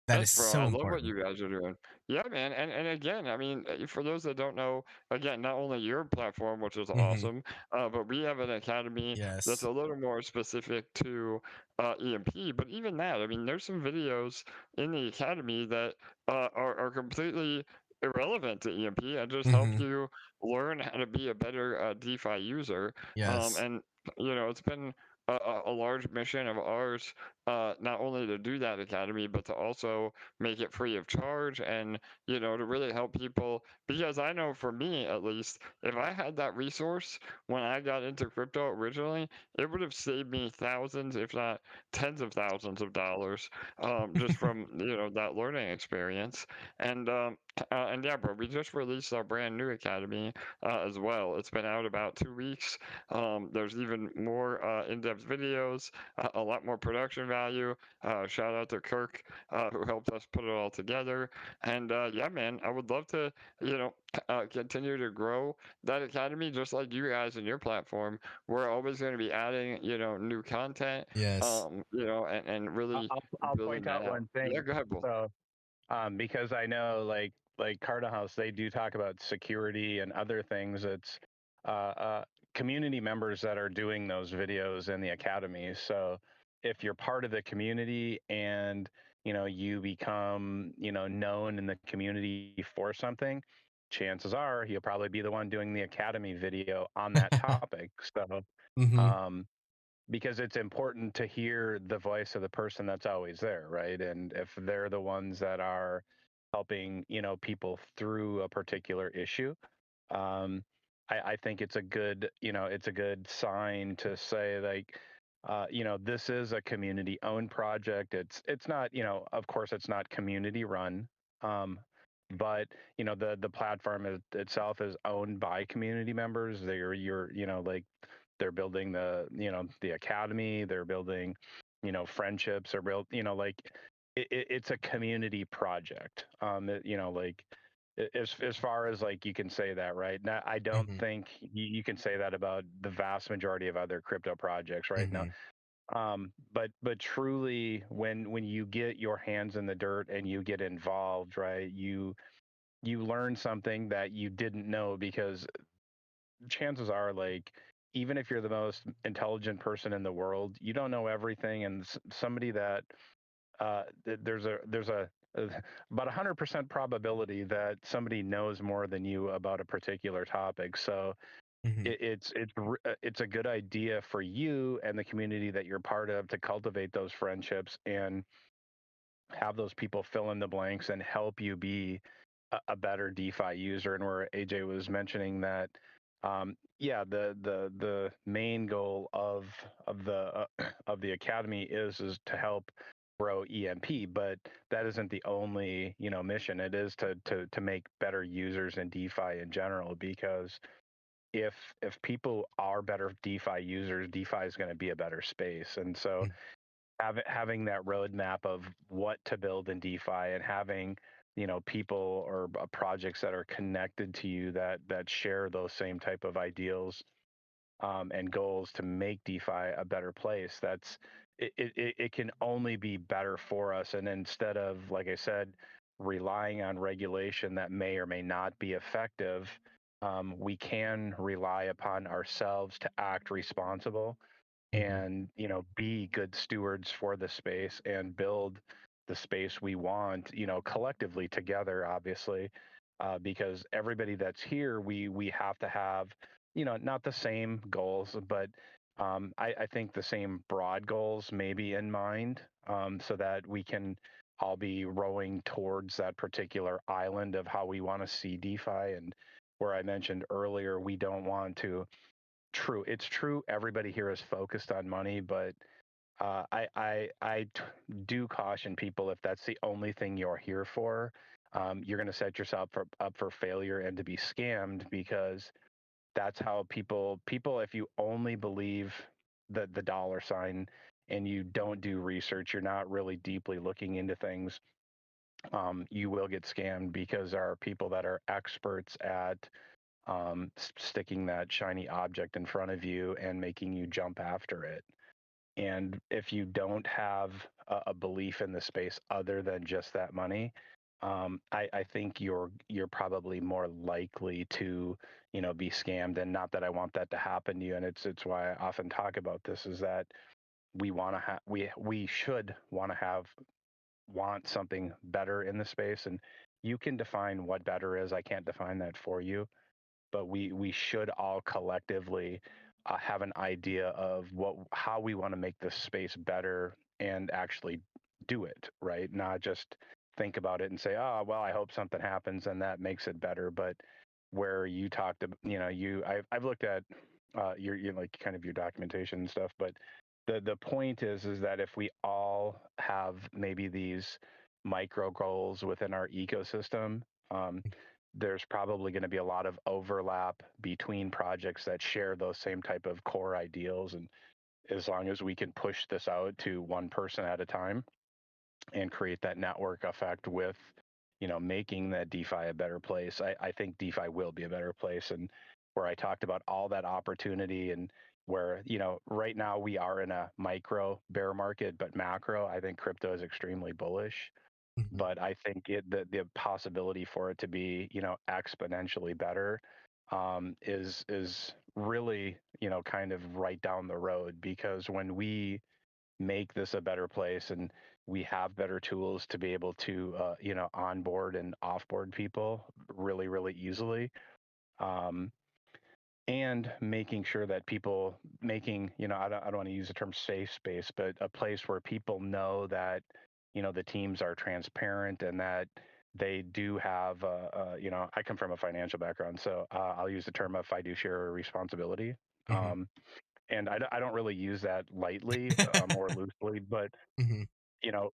that is Yes, bro. so I love what important. you guys are doing. Yeah, man. And again, I mean, for those that don't know, again, not only your platform, which is Hmm. awesome, but we have an academy that's Yes. a little more specific to EMP. But even that, I mean, there's some videos in the academy that are completely irrelevant to EMP and just help Hmm. you learn how to be a better DeFi user. Yes. And it's been a large mission of ours, not only to do that academy, but to also make it free of charge and, to really help people. Because I know for me, at least, if I had that resource when I got into crypto originally, it would have saved me thousands, if not tens of thousands of dollars, just from, that learning experience. And yeah, bro, we just released our brand new academy as well. It's been out about 2 weeks. There's even more in-depth videos, a lot more production value. Shout out to Kirk, who helped us put it all together. And yeah, man, I would love to, continue to grow that academy just like you guys and your platform. We're always going to be adding, new content, Yes. and I'll, really I'll I'll building point that out out. one Yeah, thing. go ahead, Bull. So, because I know like Cardinal House, they do talk about security and other things. It's uh, uh, community members that are doing those videos in the academy. So if you're part of the community and you become known in the community for something, chances are you'll probably be the one doing the academy video on that topic. So Hmm. um, because it's important to hear the voice of the person that's always there, right? And if they're the ones that are helping, people through a particular issue, um, I think it's a good, it's a good sign to say like, this is a community-owned project. It's not, of course, it's not community run, um, but the platform itself is owned by community members. You're, like they're building the academy, they're building friendships, or build like it's a community project. Like as far as like you can say that, right now, I don't Hmm. think you can say that about the vast majority of other crypto projects right now. Hmm. But truly, when you get your hands in the dirt and you get involved, right, you learn something that you didn't know, because chances are, like, even if you're the most intelligent person in the world, you don't know everything. And somebody that there's a about 100% probability that somebody knows more than you about a particular topic. So Hmm. it's a good idea for you and the community that you're part of to cultivate those friendships and have those people fill in the blanks and help you be a better DeFi user. And where AJ was mentioning that, yeah, the main goal of the of the academy is to help grow EMP, but that isn't the only mission. It is to make better users in DeFi in general, because if people are better DeFi users, DeFi is going to be a better space. And so having that roadmap of what to build in DeFi, and having people or projects that are connected to you that share those same type of ideals and goals to make DeFi a better place. It can only be better for us. And instead of, like I said, relying on regulation that may or may not be effective, we can rely upon ourselves to act responsible Hmm. and be good stewards for the space and build the space we want collectively together, obviously, because everybody that's here, we have to have not the same goals, but I think the same broad goals maybe in mind, so that we can all be rowing towards that particular island of how we want to see DeFi. And where I mentioned earlier, we don't want to. True. It's true. Everybody here is focused on money, but do caution people, if that's the only thing you're here for, you're going to set yourself up for failure and to be scammed, because that's how people, if you only believe the dollar sign and you don't do research, you're not really deeply looking into things, you will get scammed, because there are people that are experts at sticking that shiny object in front of you and making you jump after it. And if you don't have a belief in the space other than just that money, I think you're probably more likely to be scammed. And not that I want that to happen to you. And it's why I often talk about this, is that we want to have we should want something better in the space. And you can define what better is. I can't define that for you, but we should all collectively have an idea of how we want to make this space better and actually do it, right? Not just think about it and say, oh, well, I hope something happens and that makes it better. But where you talked about, I've looked at your like kind of your documentation and stuff, but the point is that if we all have maybe these micro goals within our ecosystem, there's probably going to be a lot of overlap between projects that share those same type of core ideals. And as long as we can push this out to one person at a time and create that network effect with, making that DeFi a better place, I think DeFi will be a better place. And where I talked about all that opportunity, and where, right now we are in a micro bear market, but macro, I think crypto is extremely bullish. Hmm. But I think the possibility for it to be, exponentially better, is really, kind of right down the road. Because when we make this a better place and we have better tools to be able to, onboard and offboard people really, really easily, um, and making sure that people making, I don't want to use the term safe space, but a place where people know that, the teams are transparent and that they do have, I come from a financial background, so I'll use the term of fiduciary responsibility. Hmm. And I don't really use that lightly or loosely, but Hmm. you know,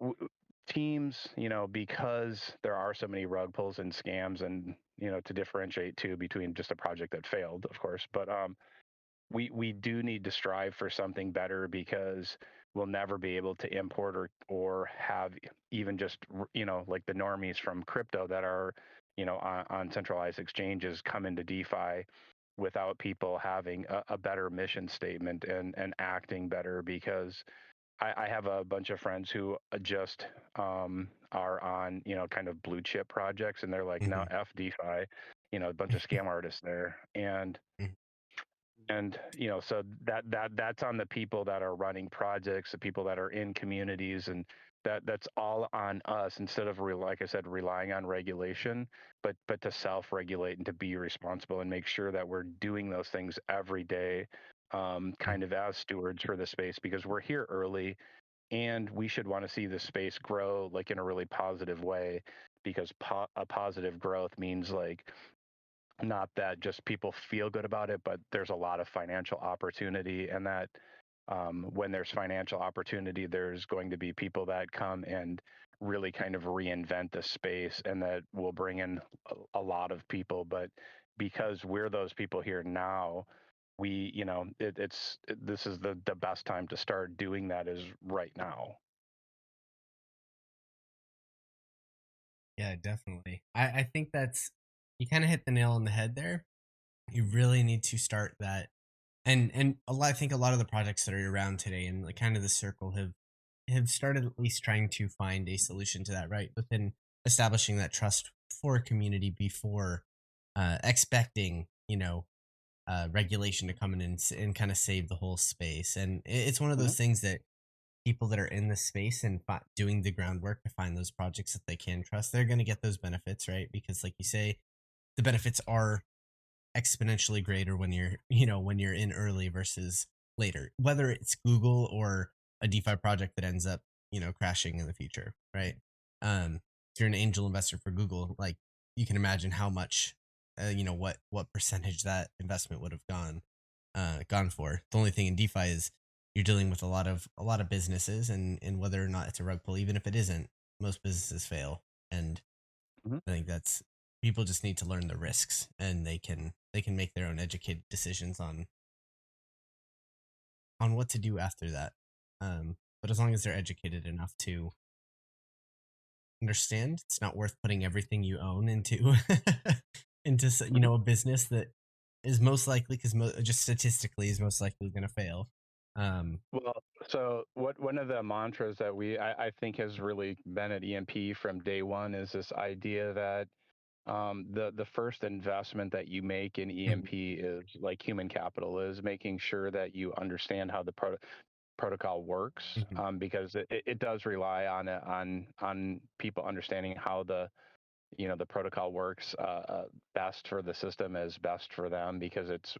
teams, because there are so many rug pulls and scams, and to differentiate too between just a project that failed, of course, but we do need to strive for something better, because we'll never be able to import or have even just like the normies from crypto that are on centralized exchanges come into DeFi without people having a better mission statement and acting better. Because I have a bunch of friends who just are on, kind of blue chip projects, and they're like, no, Hmm. F DeFi, a bunch of scam artists there. And so that's on the people that are running projects, the people that are in communities, and that's all on us, instead of like I said, relying on regulation, but to self-regulate and to be responsible and make sure that we're doing those things every day, kind of as stewards for the space, because we're here early, and we should want to see the space grow like in a really positive way, because a positive growth means like, not that just people feel good about it, but there's a lot of financial opportunity, and that when there's financial opportunity, there's going to be people that come and really kind of reinvent the space, and that will bring in a lot of people. But because we're those people here now, we, this is the best time to start doing that, is right now. Yeah, definitely. I think that's, you kind of hit the nail on the head there. You really need to start that, and I think a lot of the projects that are around today and like kind of the circle have started at least trying to find a solution to that, right? Within establishing that trust for a community before expecting, regulation to come in and kind of save the whole space. And it's one of Mhm. those things that people that are in the space and doing the groundwork to find those projects that they can trust, they're going to get those benefits, right? Because like you say, the benefits are exponentially greater when you're, when you're in early versus later, whether it's Google or a DeFi project that ends up, crashing in the future, right? If you're an angel investor for Google, like, you can imagine how much, what percentage that investment would have gone for. The only thing in DeFi is you're dealing with a lot of businesses, and whether or not it's a rug pull, even if it isn't, most businesses fail. And Mhm. I think that's, people just need to learn the risks, and they can make their own educated decisions on what to do after that. But as long as they're educated enough to understand, it's not worth putting everything you own into into Mhm. a business that is most likely, because just statistically is most likely going to fail. Um, Well, so one of the mantras that I think has really been at EMP from day one is this idea that the first investment that you make in mhm, EMP is like human capital, is making sure that you understand how the protocol works, mhm, because it does rely on people understanding how the protocol works best for the system is best for them, because it's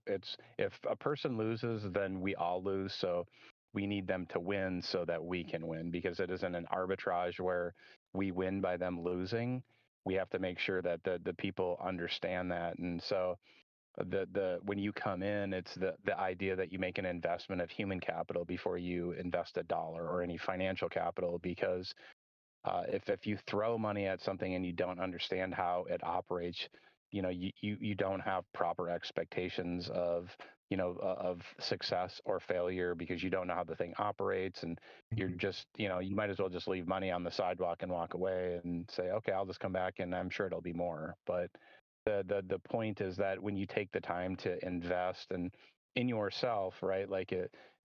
if a person loses, then we all lose. So we need them to win so that we can win, because it isn't an arbitrage where we win by them losing. We have to make sure that the people understand that. And so the when you come in, it's the idea that you make an investment of human capital before you invest a dollar or any financial capital, because if you throw money at something and you don't understand how it operates, you don't have proper expectations of success or failure, because you don't know how the thing operates, and you're mhm, just you might as well just leave money on the sidewalk and walk away and say, okay, I'll just come back and I'm sure it'll be more. But the point is that when you take the time to invest and in yourself, right, like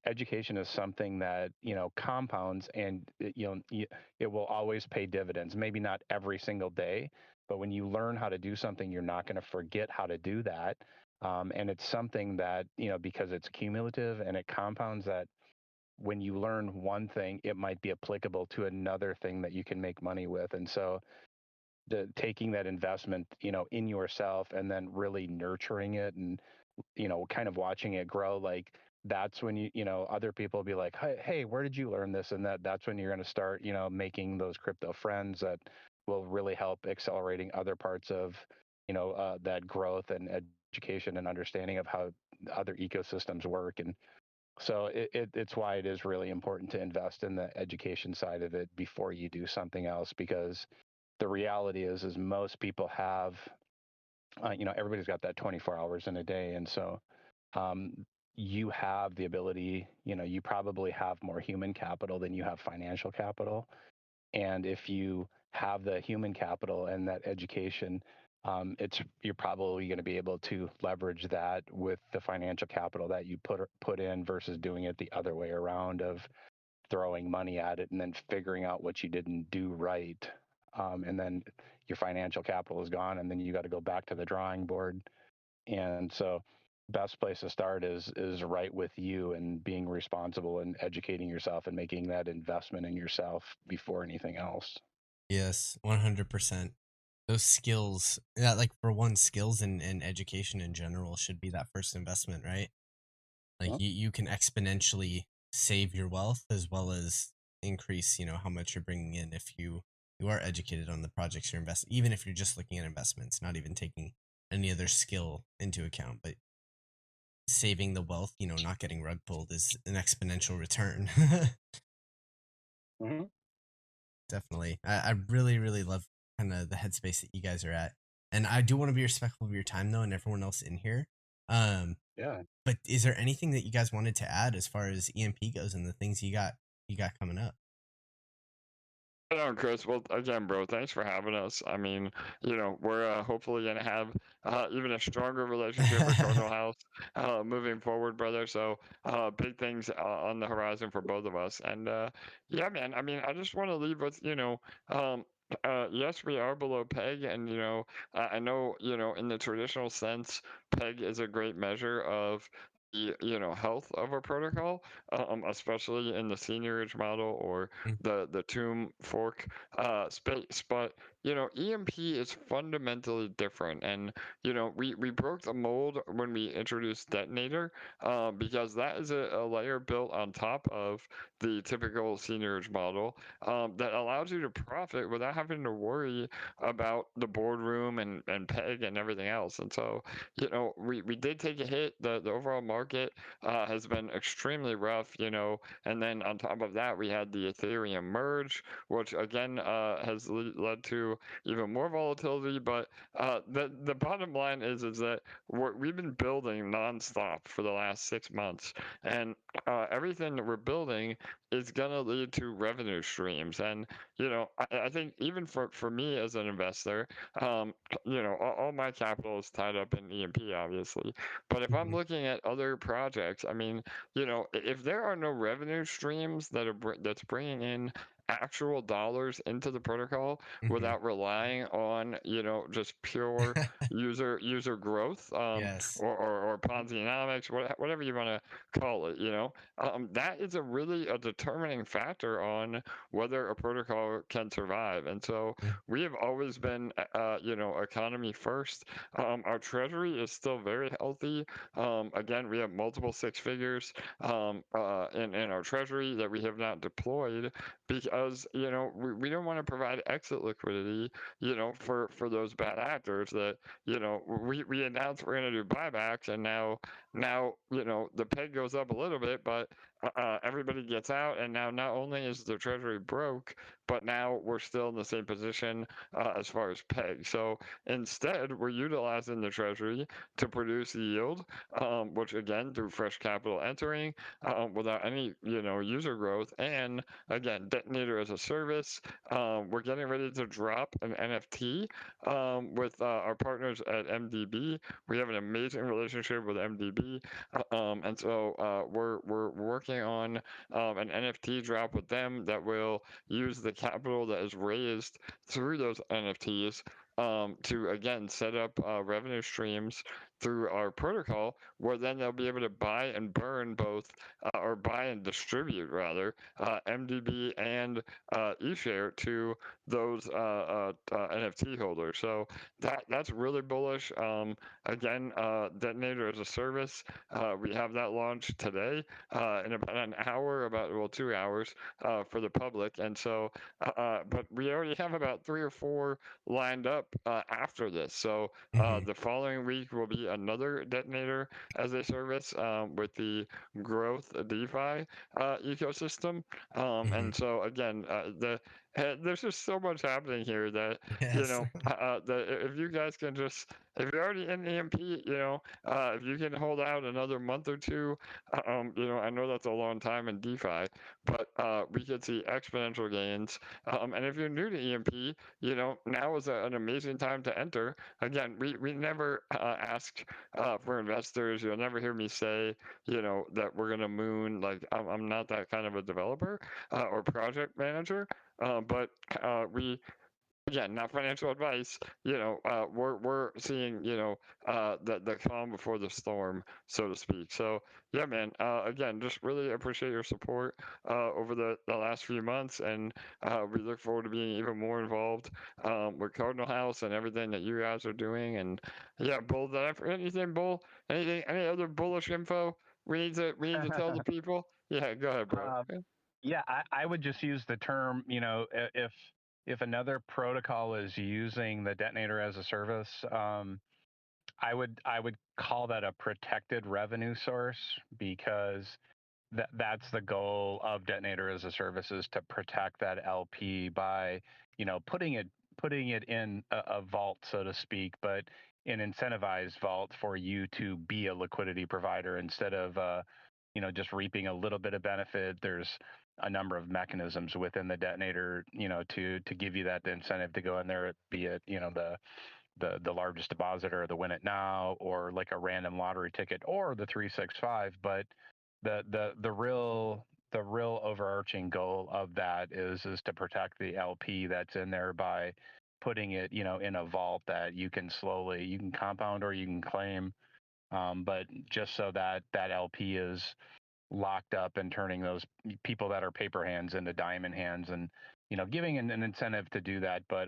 education is something that compounds, and it will always pay dividends. Maybe not every single day, but when you learn how to do something, you're not going to forget how to do that. And it's something that, because it's cumulative and it compounds, that when you learn one thing, it might be applicable to another thing that you can make money with. And so taking that investment, in yourself, and then really nurturing it, and kind of watching it grow, like that's when other people will be like, hey, where did you learn this? And that's when you're going to start making those crypto friends that will really help accelerating other parts of that growth and education and understanding of how other ecosystems work. And so it's why it is really important to invest in the education side of it before you do something else, because the reality is most people have everybody's got that 24 hours in a day. And so um, you have the ability, you probably have more human capital than you have financial capital. And if you have the human capital and that education, you're probably going to be able to leverage that with the financial capital that you put in, versus doing it the other way around of throwing money at it and then figuring out what you didn't do right. And then your financial capital is gone, and then you got to go back to the drawing board. And so best place to start is right with you and being responsible and educating yourself and making that investment in yourself before anything else. Yes, 100%. Those skills, yeah, like for one, skills and education in general should be that first investment, right? Like Well, you can exponentially save your wealth as well as increase, how much you're bringing in if you are educated on the projects you're investing, even if you're just looking at investments, not even taking any other skill into account, but saving the wealth, not getting rug pulled is an exponential return. mhm, Definitely. I really, really love kind of the headspace that you guys are at. And I do want to be respectful of your time though and everyone else in here. Um, yeah. but is there anything that you guys wanted to add as far as EMP goes and the things you got coming up? Right on, Chris. Well, again, bro, thanks for having us. I mean, we're hopefully going to have even a stronger relationship with Cardinal House moving forward, brother. So, big things on the horizon for both of us. And yeah, man, I mean, I just want to leave with, yes, we are below peg. And, I know, in the traditional sense, peg is a great measure of the health of a protocol, especially in the seniorage model or Mm, the tomb fork space. But EMP is fundamentally different, and we broke the mold when we introduced Detonator, because that is a layer built on top of the typical seniorage model, that allows you to profit without having to worry about the boardroom and peg and everything else. And so we did take a hit. The overall market has been extremely rough, and then on top of that, we had the Ethereum merge, which again has led to even more volatility. But the bottom line is that we've been building nonstop for the last 6 months, and everything that we're building is gonna lead to revenue streams. And I think even for me as an investor, um, all my capital is tied up in EMP, obviously. But if I'm mhm, looking at other projects, I mean, if there are no revenue streams that's bringing in actual dollars into the protocol mhm. without relying on just pure user growth, Yes. or Ponzi-nomics, whatever you want to call it, that is a determining factor on whether a protocol can survive. And so Mm, we have always been economy first. Our treasury is still very healthy. Again, we have multiple six figures in our treasury that we have not deployed because we don't want to provide exit liquidity, for those bad actors that we announced we're going to do buybacks, and now the peg goes up a little bit, but everybody gets out, and now not only is the treasury broke, but now we're still in the same position as far as peg. So instead, we're utilizing the treasury to produce yield, which again through fresh capital entering, without any user growth, and again Detonator as a service. We're getting ready to drop an NFT with our partners at MDB. We have an amazing relationship with MDB, and so we're working on an NFT drop with them that will use the capital that is raised through those NFTs, to again set up revenue streams through our protocol, where then they'll be able to buy and burn both, or buy and distribute rather, MDB and eShare to those NFT holders. So that's really bullish. Again, Detonator as a service, we have that launched today in about an hour, about, well, 2 hours for the public. And so, but we already have about 3 or 4 lined up after this. So mhm, the following week will be another Detonator as a service with the growth DeFi ecosystem. mhm. And so again, there's just so much happening here that Yes. if you guys can just if you're already in EMP, if you can hold out another month or two, I know that's a long time in DeFi, but we could see exponential gains. And if you're new to EMP, now is an amazing time to enter. Again, we never ask for investors. You'll never hear me say, that we're gonna moon. Like I'm not that kind of a developer or project manager. But we again, not financial advice. We're seeing, the calm before the storm, so to speak. So yeah, man. Again, just really appreciate your support over the last few months, and we look forward to being even more involved with Cardinal House and everything that you guys are doing. And yeah, Bull, did I forget anything, Bull? Anything? Any other bullish info we need to tell the people? Yeah, go ahead, bro. Yeah, I would just use the term, if another protocol is using the Detonator as a service, I would call that a protected revenue source, because that's the goal of Detonator as a service, is to protect that LP by, putting it in a vault, so to speak, but an incentivized vault for you to be a liquidity provider instead of just reaping a little bit of benefit. There's a number of mechanisms within the Detonator, to give you that incentive to go in there, be it, the largest depositor, or the win it now, or like a random lottery ticket, or the 365. But the real overarching goal of that is to protect the LP that's in there by putting it, in a vault that you can compound or you can claim. But just so that LP is locked up and turning those people that are paper hands into diamond hands, and giving an incentive to do that. But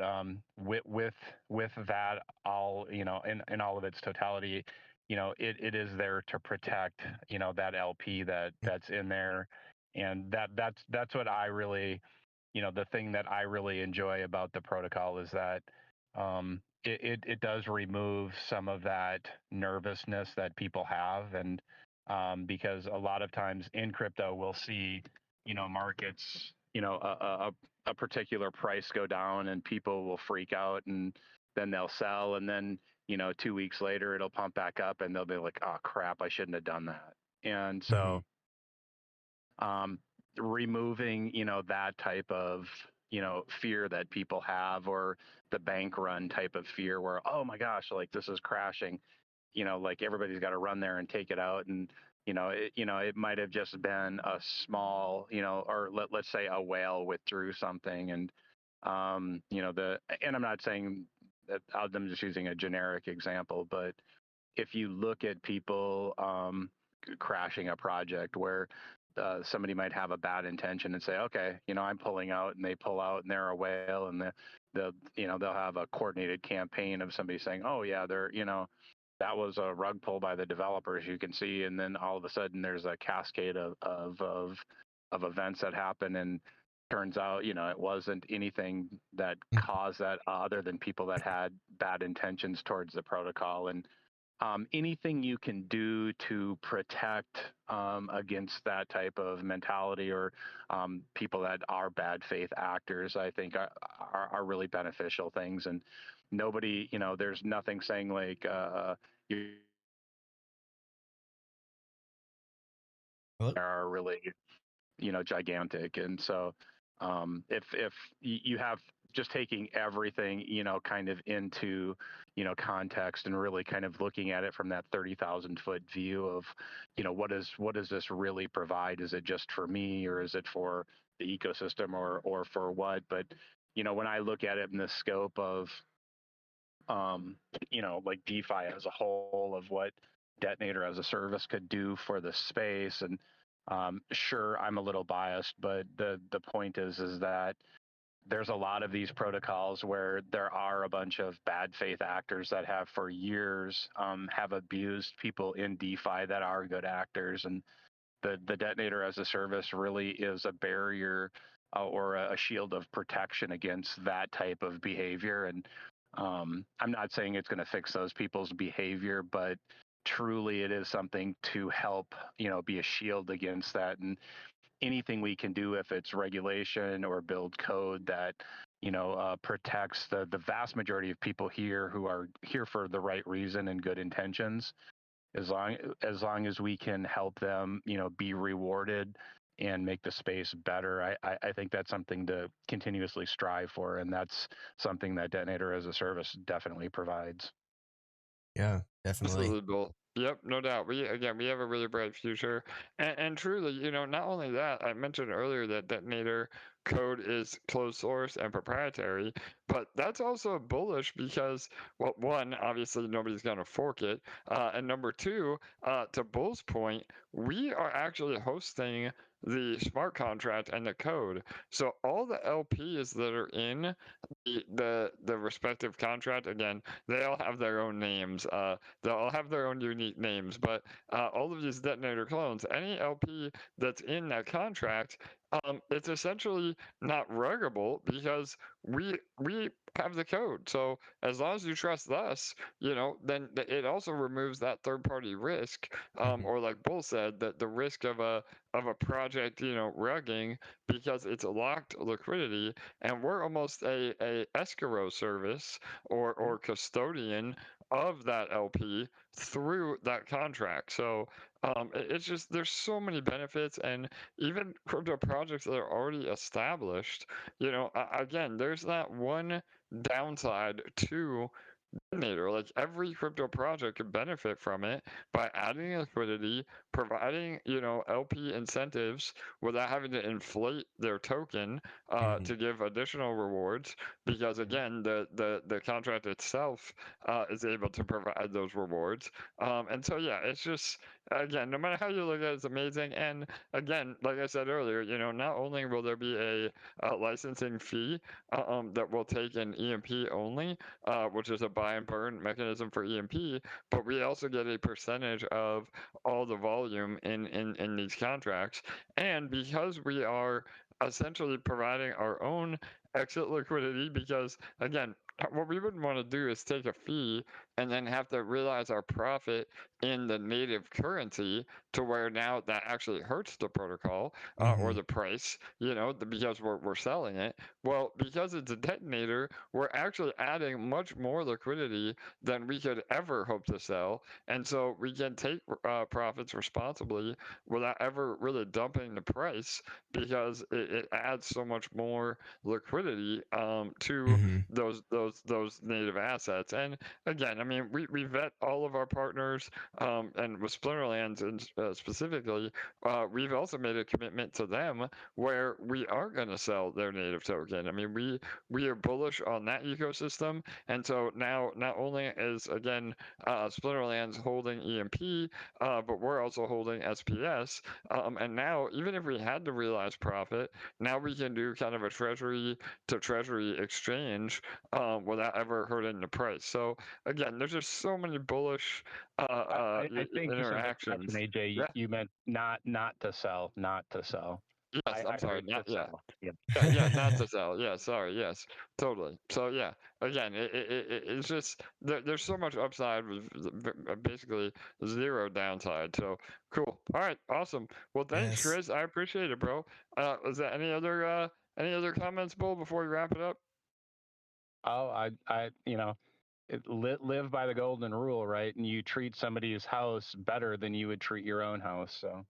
with that, all in all of its totality, it is there to protect that LP that's in there. And that's what I really, the thing that I really enjoy about the protocol is that it does remove some of that nervousness that people have. And because a lot of times in crypto, we'll see, markets, a particular price go down and people will freak out, and then they'll sell. And then, 2 weeks later, it'll pump back up and they'll be like, oh, crap, I shouldn't have done that. And so removing, that type of, fear that people have, or the bank run type of fear where, oh my gosh, like this is crashing, like everybody's got to run there and take it out. And it might have just been a small, or let's say a whale withdrew something, and and I'm not saying that, I'm just using a generic example, but if you look at people crashing a project where somebody might have a bad intention and say, okay, I'm pulling out, and they pull out and they're a whale, and they'll have a coordinated campaign of somebody saying, oh yeah, they're, that was a rug pull by the developers, you can see. And then all of a sudden there's a cascade of events that happen, and turns out, it wasn't anything that caused that other than people that had bad intentions towards the protocol. And anything you can do to protect against that type of mentality, or people that are bad faith actors, I think are really beneficial things. And nobody, there's nothing saying like you are really, gigantic. And so if you have just taking everything, kind of into, context, and really kind of looking at it from that 30,000 foot view of, what does this really provide? Is it just for me, or is it for the ecosystem, or for what? But, when I look at it in the scope of, like DeFi as a whole, of what Detonator as a service could do for the space. And sure, I'm a little biased, but the point is that there's a lot of these protocols where there are a bunch of bad faith actors that have for years have abused people in DeFi that are good actors. And the Detonator as a service really is a barrier or a shield of protection against that type of behavior. And I'm not saying it's going to fix those people's behavior, but truly it is something to help, be a shield against that. And anything we can do, if it's regulation or build code that protects the vast majority of people here who are here for the right reason and good intentions. As long as we can help them, be rewarded and make the space better, I think that's something to continuously strive for, and that's something that Detonator as a service definitely provides. Yeah, definitely. Absolutely, Bill. Yep, no doubt. We have a really bright future, and truly, not only that, I mentioned earlier that Detonator code is closed source and proprietary, but that's also bullish because, well, one, obviously nobody's gonna fork it, and number two, to Bull's point, we are actually hosting the smart contract and the code. So all the LPs that are in the respective contract, again, they all have their own names. They'll all have their own unique names, but all of these detonator clones, any LP that's in that contract, it's essentially not ruggable because we have the code. So as long as you trust us, then it also removes that third party risk, Mhm. or like Bull said, that the risk of a project, rugging because it's a locked liquidity, and we're almost a escrow service or custodian of that LP through that contract. So it's just there's so many benefits, and even crypto projects that are already established. Again, there's that one downside to Detonator. Like every crypto project could benefit from it by adding liquidity, providing, LP incentives without having to inflate their token Mhm. to give additional rewards. Because Mhm. again, the contract itself is able to provide those rewards. And so yeah, it's just again, no matter how you look at it, it's amazing. And again, like I said earlier, not only will there be a licensing fee that will take an EMP only, which is a buy and burn mechanism for EMP, but we also get a percentage of all the volume in these contracts. And because we are essentially providing our own exit liquidity, because again, what we wouldn't want to do is take a fee and then have to realize our profit in the native currency to where now that actually hurts the protocol or Mhm. the price, because we're selling it. Well, because it's a detonator, we're actually adding much more liquidity than we could ever hope to sell. And so we can take profits responsibly without ever really dumping the price because it adds so much more liquidity to Mhm. those native assets. And again, I mean, we vet all of our partners, and with Splinterlands and specifically, we've also made a commitment to them where we are going to sell their native token. I mean, we are bullish on that ecosystem, and so now not only is again Splinterlands holding EMP, but we're also holding SPS, and now even if we had to realize profit, now we can do kind of a treasury to treasury exchange without ever hurting the price. So again, there's just so many bullish I think just a interactions. correction, AJ. Yeah. You meant not to sell, not to sell. Yes, I'm I sorry. heard to Not yeah. sell. Yep. Yeah, not to sell. Yeah, sorry. Yes, totally. So yeah, again, it's just there's so much upside with basically zero downside. So cool. All right, awesome. Well, thanks, Yes. Chris. I appreciate it, bro. Is there any other comments, Bull, before we wrap it up? Oh, live by the golden rule, right? And you treat somebody's house better than you would treat your own house. So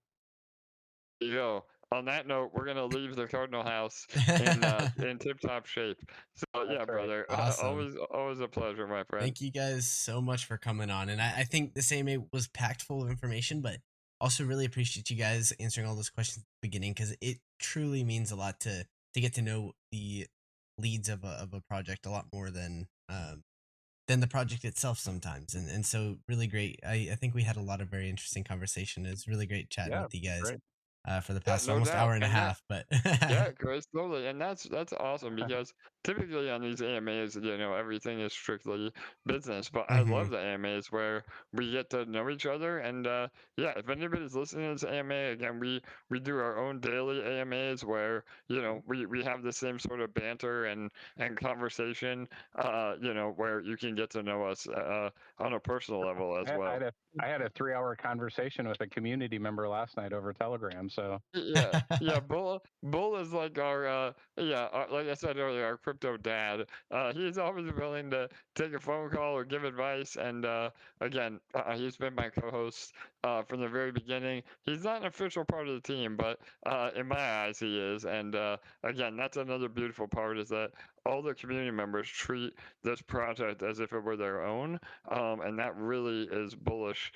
There you go. On that note, we're gonna leave the Cardinal house in tip top shape. So yeah, that's right. brother. Awesome. Always a pleasure, my friend. Thank you guys so much for coming on. And I think this AMA was packed full of information, but also really appreciate you guys answering all those questions at the beginning because it truly means a lot to get to know the leads of a project a lot more than the project itself sometimes. And so really great. I think we had a lot of very interesting conversation. It's really great chatting Yeah, with you guys great. for the Yeah, past no almost doubt. hour and a And yeah, half. But yeah, Chris, totally, and that's awesome because typically on these AMAs, everything is strictly business. But I love Mhm. the AMAs where we get to know each other, and yeah, if anybody's listening to this AMA, again, we do our own daily AMAs where we have the same sort of banter and conversation, where you can get to know us on a personal level as I well. had a I had a 3-hour conversation with a community member last night over Telegram. So So Yeah. Bull is like like I said earlier, our crypto dad. He's always willing to take a phone call or give advice, and again, he's been my co-host from the very beginning. He's not an official part of the team, but in my eyes, he is. And again, that's another beautiful part is that all the community members treat this project as if it were their own, and that really is bullish.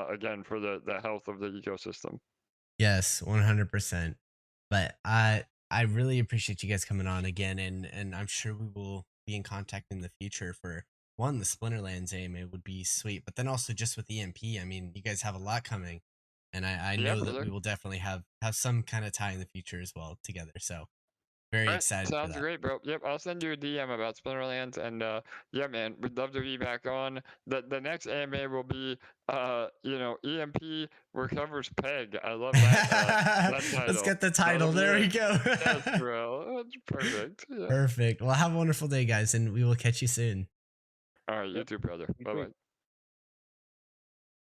Again, for the health of the ecosystem. Yes, 100%. But I really appreciate you guys coming on again, and I'm sure we will be in contact in the future for one, the Splinterlands AMA would be sweet, but then also just with EMP, I mean, you guys have a lot coming, and I Yeah, know that brother. we will definitely have some kind of tie in the future as well together. So very All right, excited for sounds that. great, bro. Yep, I'll send you a DM about Splinterlands, and yeah, man, we'd love to be back on. The next AMA will be EMP recovers Peg. I love that Let's title. get the That'll title. be There we it. go. Yes, bro. That's perfect. Yeah. Perfect. Well, have a wonderful day, guys, and we will catch you soon. All right, you yep. too, brother. Be Bye sweet. bye.